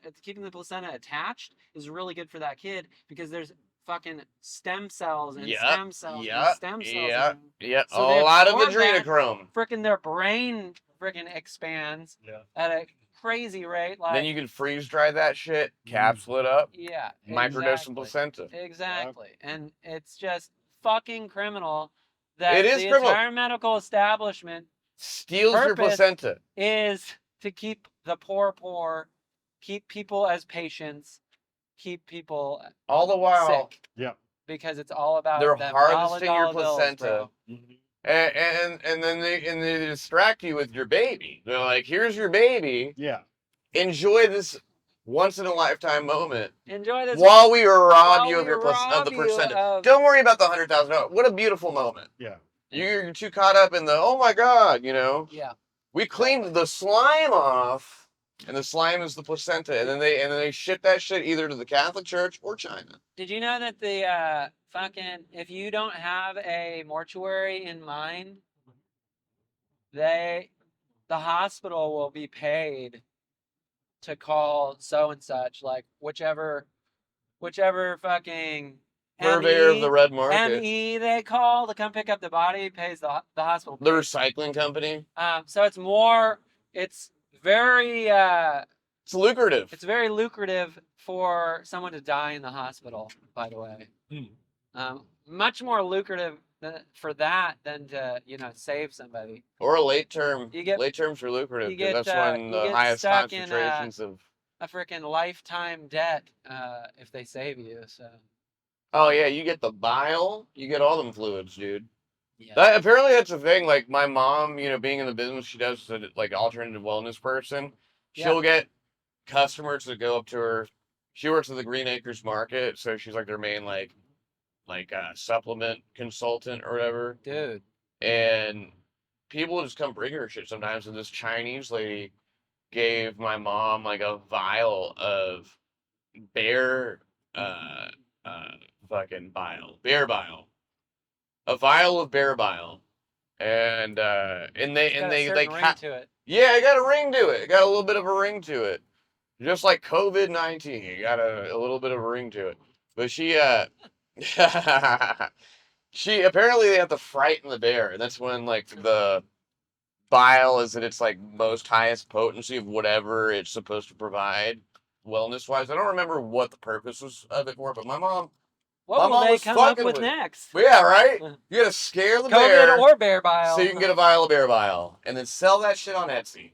attached is really good for that kid because there's fucking stem cells and stem cells and stem cells. Yeah. So A they lot of absorb that. adrenochrome. Freaking their brain freaking expands at a crazy rate. Like, Then you can freeze dry that shit, capsule it up, yeah, microdose some exactly. placenta. Exactly. And it's just fucking criminal that It is the criminal. entire medical establishment Steals your Purpose. placenta. is to keep the poor, keep people as patients, keep people All the while, sick. Yep. Because it's all about they're them harvesting your dollar bills, placenta. bro. And then they distract you with your baby. They're like, here's your baby. Yeah. Enjoy this once in a lifetime moment. Enjoy this. While we rob while you of we your of rob the you percentage. of- Don't worry about the $100,000. What a beautiful moment. Yeah. You're too caught up in the oh my god, you know. Yeah. We cleaned the slime off, and the slime is the placenta, and then they ship that shit either to the Catholic Church or China. Did you know that the fucking if you don't have a mortuary in mind, the hospital will be paid to call so and such, like whichever fucking Purveyor of ME the red market, ME they call to come pick up the body pays the hospital. the recycling company. So it's very It's lucrative. it's very lucrative for someone to die in the hospital, by the way. Much more lucrative for that than to, save somebody. Or a late term. You get- late terms are lucrative you because get, that's when you the get highest stuck in, concentrations of. A freaking lifetime debt if they save you. So Oh yeah, you get the bile. You get all them fluids, dude. yeah. Apparently that's a thing. Like my mom, being in the business she does, like alternative wellness person, she'll get customers that go up to her. She works at the Green Acres Market, so she's like their main like supplement consultant or whatever. Dude. And people just come bring her shit sometimes. And this Chinese lady gave my mom like a vial of bear fucking bile, bear bile, a vial of bear bile, and they It's got a certain ring to it. yeah, it got a ring to it. It got a little bit of a ring to it, just like COVID-19. It got a little bit of a ring to it. But she she apparently they have to frighten the bear, and that's when like the bile is at its like most highest potency of whatever it's supposed to provide wellness wise. I don't remember what the purpose was of it for, but my mom. What My will mom they was come up fucking with with it. next? But yeah, right. You gotta scare the COVID bear, or bear bile. so you can get a vial of bear bile, and then sell that shit on Etsy.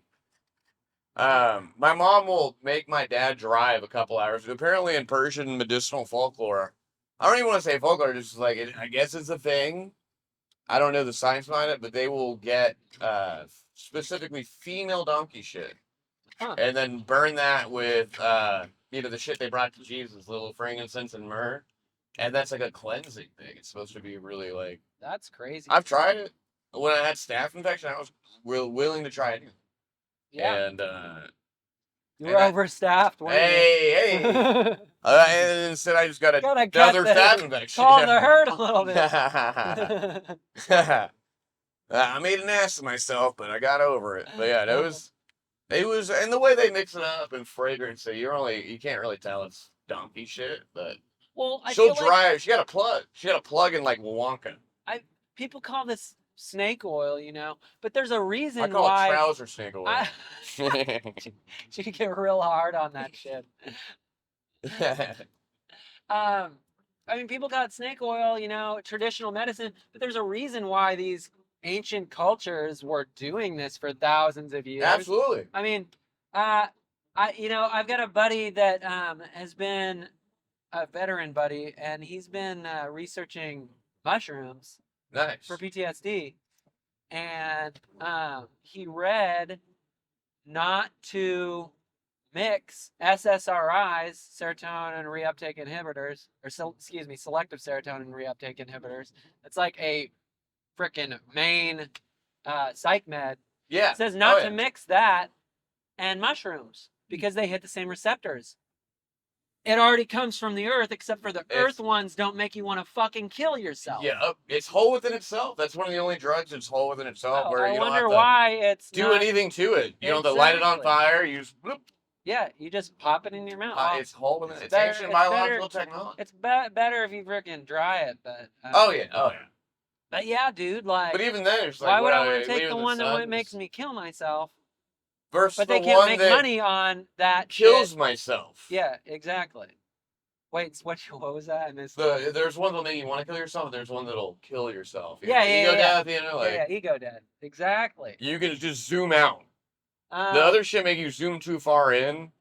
My mom will make my dad drive a couple hours. Apparently, in Persian medicinal folklore, I don't even want to say folklore. Just like I guess it's a thing. I don't know the science behind it, but they will get specifically female donkey shit, and then burn that with the shit they brought to Jesus, little frankincense and myrrh, and that's like a cleansing thing. It's supposed to be really like. That's crazy. I've tried it when I had staph infection. I was willing to try it. Yeah. And you were overstaffed, weren't hey, you? and instead I just got Gotta another cut staph the- infection. Call the herd a little bit. I made an ass of myself, but I got over it. But yeah, it was, and the way they mix it up and fragrance, so you can't really tell it's donkey shit, but Well, I she'll feel dry it. She got a plug. She got a plug in like Wonka. people call this snake oil, but there's a reason I call why. it trouser snake oil. She could get real hard on that shit. People got snake oil, traditional medicine, but there's a reason why these ancient cultures were doing this for thousands of years. Absolutely. I've got a buddy that has been a veteran buddy, and he's been researching mushrooms Nice. for PTSD, and he read not to mix SSRIs, serotonin reuptake inhibitors, selective serotonin reuptake inhibitors. It's like a freaking main psych med. Yeah. It says not to mix that and mushrooms because they hit the same receptors. It already comes from the earth, except for the earth ones don't make you want to fucking kill yourself. Yeah, it's whole within itself. That's one of the only drugs that's whole within itself. Where I you don't wonder have to why it's do anything to it. You don't have to light it on Exactly. fire. You just bloop. Yeah, you just pop it in your mouth. It's whole within. It's better- ancient it's biological better- technology. It's better if you freaking dry it, but Oh yeah. But yeah, dude, like, But even then, it's like why would I want want to take the one that makes me kill myself? versus But the they can't one make that money on that kills shit. myself. Yeah, exactly. Wait, what was that? I missed There's one that'll make you want to kill yourself. And there's one that'll kill yourself. Yeah, Ego yeah. death. yeah, ego dead. Exactly. You can just zoom out. The Um, other shit make you zoom too far in.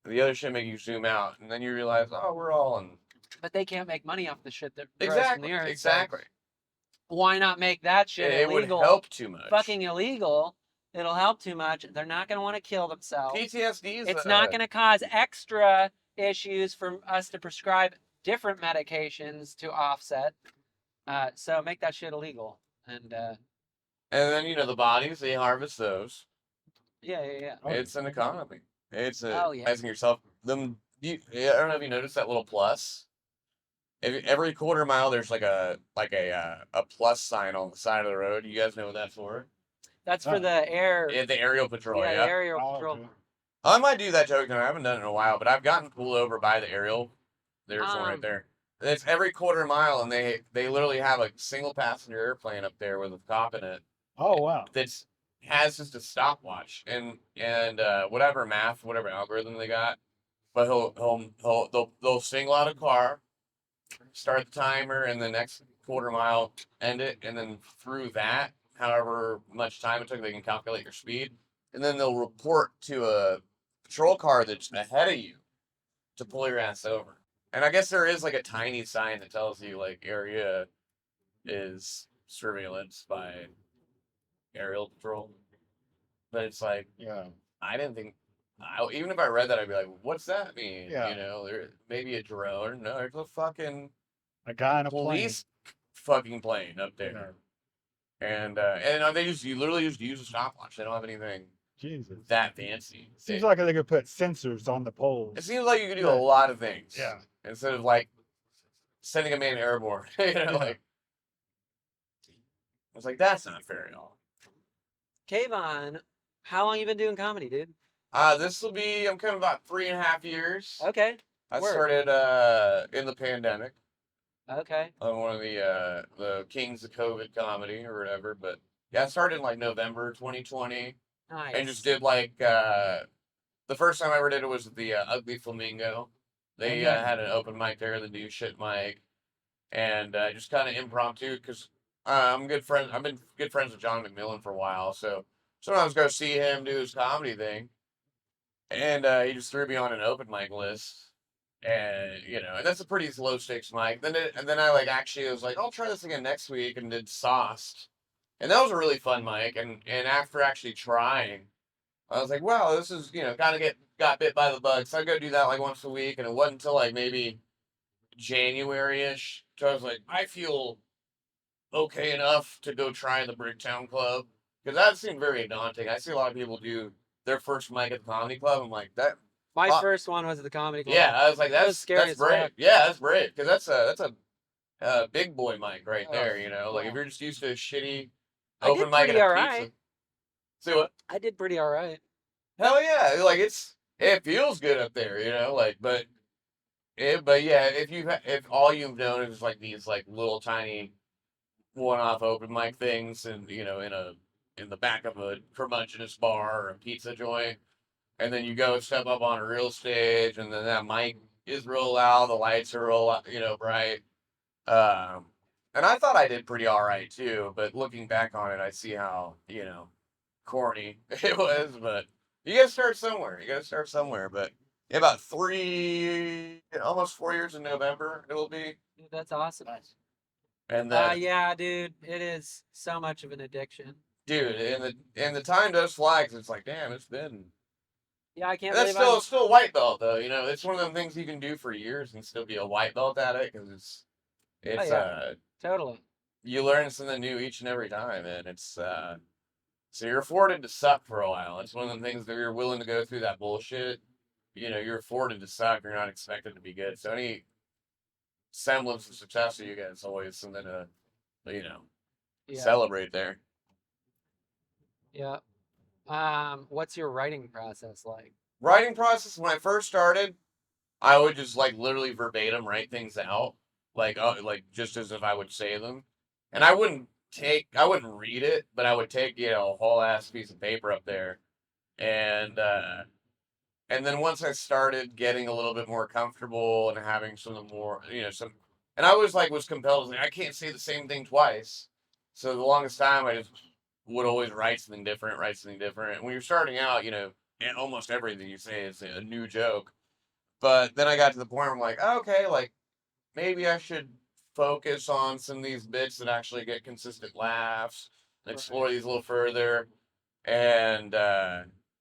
The other shit make you zoom out, and then you realize, oh, we're all in. But they can't make money off the shit that grows from the earth. Exactly. So why not make that shit It would illegal? help too much. Fucking illegal, It'll help too much. They're not going to want to kill themselves. PTSD is It's not going to cause extra issues for us to prescribe different medications to offset. So make that shit illegal. And and then the bodies they harvest those. yeah. Oh, It's an economy. It's Oh, yeah. asking yourself I don't know if you noticed that little plus. Every quarter mile there's like a plus sign on the side of the road. You guys know what that's for? That's for the air. Yeah, the aerial patrol. Yeah, the Yeah. aerial Oh, patrol. okay. I might do that joke. I haven't done it in a while, but I've gotten pulled over by the aerial. There's one right there. And it's every quarter mile, and they literally have a single passenger airplane up there with a cop in it. Oh, wow. That's has just a stopwatch and whatever algorithm they got. But they'll single out a car, start the timer, and the next quarter mile end it, and then through that, however much time it took, they can calculate your speed, and then they'll report to a patrol car that's ahead of you to pull your ass over. And I guess there is like a tiny sign that tells you like area is surveillance by aerial patrol, but it's like Yeah. I didn't think. Even if I read that, I'd be like, "What's that mean?" Yeah. There maybe a drone. No, there's a fucking A guy in a police fucking plane up plane. there, and you literally just use a stopwatch. They don't have anything Jesus. that fancy. Seems like they could put sensors on the poles. It seems like you could do Yeah. a lot of things. Yeah. Instead of like sending a man airborne, like I was like, that's not fair at all. Kayvon, how long you been doing comedy, dude? This will be I'm coming about 3.5 years. Okay. I Word. started in the pandemic. Okay. I'm one of the kings of COVID comedy or whatever, but yeah, I started in like November 2020 Nice. and just did like the first time I ever did it was at the Ugly Flamingo. They Okay. had an open mic there, the new shit mic, and just kind of impromptu because I'm good friends. I've been good friends with John McMillan for a while, so sometimes go see him do his comedy thing, and he just threw me on an open mic list. And and that's a pretty low stakes mic. Then I like actually was like, I'll try this again next week, and did Sauced, and that was a really fun mic. And after actually trying, I was like, wow, this is kind of got bit by the bug. So I go do that like once a week, and it wasn't until like maybe January-ish. So I was like, I feel okay enough to go try the Bricktown Club because that seemed very daunting. I see a lot of people do their first mic at the comedy club. I'm like that. My first one was at the comedy club. Yeah, I was like, That was scary that's as brave. fuck. Yeah, that's brave because that's a big boy mic right there. Like if wow. you're just used to a shitty I open did mic at pretty a all pizza. right. See what? I did pretty all right. Hell yeah! Like it feels good up there. But yeah, if all you've known is like these like little tiny one-off open mic things, and in the back of a curmudgeonous bar or a pizza joint. And then you go step up on a real stage, and then that mic is real loud, the lights are real, bright. And I thought I did pretty all right too, but looking back on it, I see how corny it was. But you gotta start somewhere. But yeah, about almost 4 years in November it will be. Dude, that's awesome. Nice. And then, Yeah, dude, it is so much of an addiction. dude, and the time does fly 'cause it's like, damn, it's been. Yeah, I can't That's believe still a white belt though. It's one of them things you can do for years and still be a white belt at it because it's yeah. Totally. you learn something new each and every time, and it's so you're afforded to suck for a while. It's one of the things that you're willing to go through that bullshit. You're afforded to suck. You're not expected to be good. So any semblance of success that you get is always something to Yeah. celebrate there. Yeah. What's your writing process like? Writing process, when I first started, I would just like literally verbatim write things out, like just as if I would say them, and I wouldn't read it, but I would take a whole ass piece of paper up there, and then once I started getting a little bit more comfortable and having some more and I was compelled to say I can't say the same thing twice, so the longest time I just would always write something different. And when you're starting out, and almost everything you say is a new joke. But then I got to the point where I'm like, oh, okay, like maybe I should focus on some of these bits that actually get consistent laughs and explore these a little further. and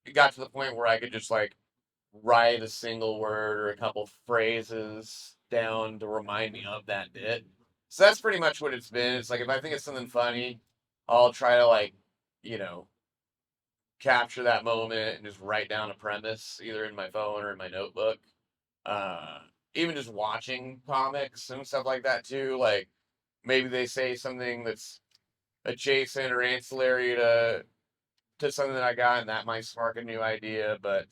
it got to the point where I could just like write a single word or a couple phrases down to remind me of that bit. So that's pretty much what it's been. It's like if I think it's something funny, I'll try to like, you know, capture that moment and just write down a premise either in my phone or in my notebook. Uh, Even just watching comics and stuff like that too. Like maybe they say something that's adjacent or ancillary to something that I got, and that might spark a new idea. But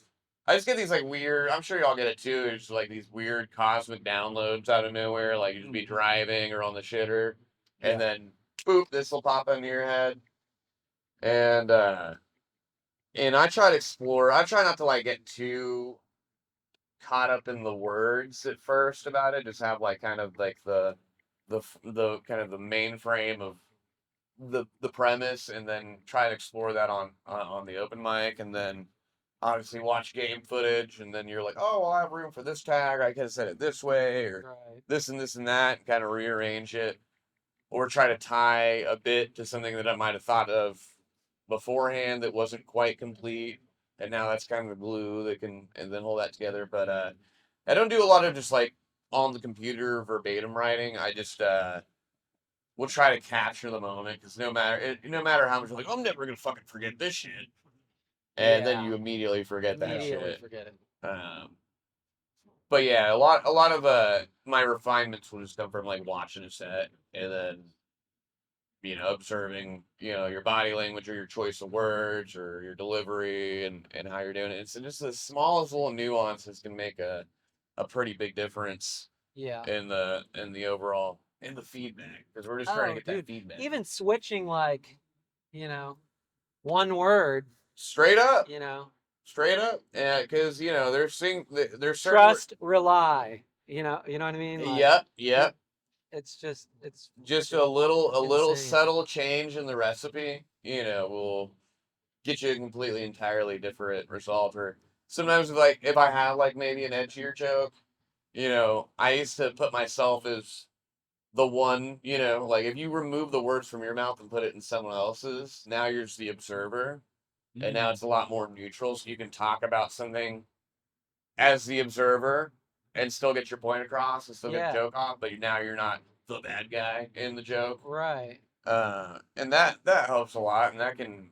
I just get these like weird. I'm sure y'all get it too. It's just like these weird cosmic downloads out of nowhere. Like you just be driving or on the shitter, and then boop, this will pop into your head. And I try to explore. I try not to like get too caught up in the words at first about it. Just have like kind of like the kind of the mainframe of the premise, and then try to explore that on the open mic, and then obviously watch game footage, and then you're like, oh, well, I have room for this tag. I could have said it this way, or Right. this and this and that, and kind of rearrange it, or try to tie a bit to something that I might have thought of beforehand that wasn't quite complete, and now that's kind of the glue that can and then hold that together. But I don't do a lot of just like on the computer verbatim writing. I just will try to capture the moment, because no matter how much you're like, I'm never gonna fucking forget this shit, and then you immediately forget that Immediately shit. forget it. But yeah, a lot of my refinements will just come from like watching a set, and then observing your body language or your choice of words or your delivery and how you're doing it. It's just the smallest little nuances can make a pretty big difference Yeah. in the overall in the feedback, because we're just trying to get that feedback. Even switching like, one word, Straight up, you know, yeah, because there's certain trust, rely, you know what I mean? Like, yep. it's just A little insane. subtle change in the recipe, will get you a completely entirely different result. Or sometimes if I have like maybe an edgier joke, I used to put myself as the one, like if you remove the words from your mouth and put it in someone else's, now you're just the observer. And now it's a lot more neutral, so you can talk about something as the observer and still get your point across and still get the joke off, but now you're not the bad guy in the joke. Right. And that helps a lot, and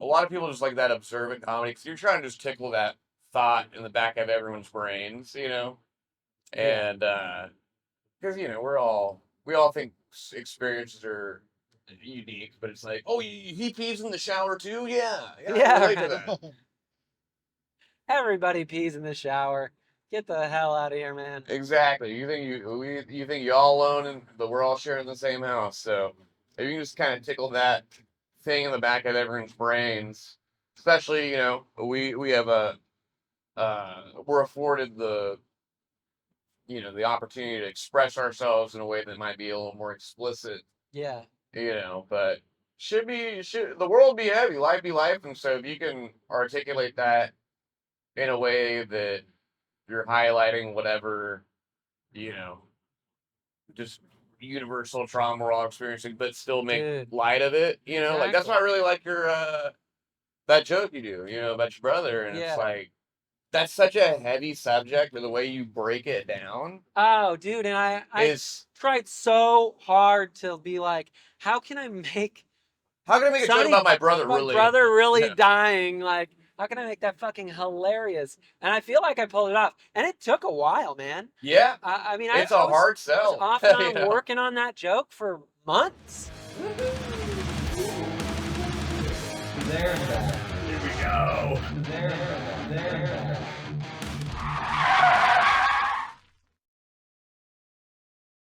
a lot of people just like that observant comedy, because you're trying to just tickle that thought in the back of everyone's brains, and because we all think experiences are unique, but it's like, oh, he pees in the shower too, yeah, I relate to that. Everybody pees in the shower. Get the hell out of here, man. Exactly. You think you're all alone, but we're all sharing the same house. So if you can just kind of tickle that thing in the back of everyone's brains, especially we have we're afforded the opportunity to express ourselves in a way that might be a little more explicit. Yeah. But the world be heavy, life be life, and so if you can articulate that in a way that you're highlighting whatever, just universal trauma we're all experiencing, but still make light of it, like that's not really like your that joke you do, about your brother, and it's like that's such a heavy subject, but the way you break it down. Oh, dude, and I tried so hard to be like, how can I make a joke about my brother really dying? Like, how can I make that fucking hilarious? And I feel like I pulled it off, and it took a while, man. Yeah, I mean, it's a hard sell. I was off and on working on that joke for months. There. Here we go. There.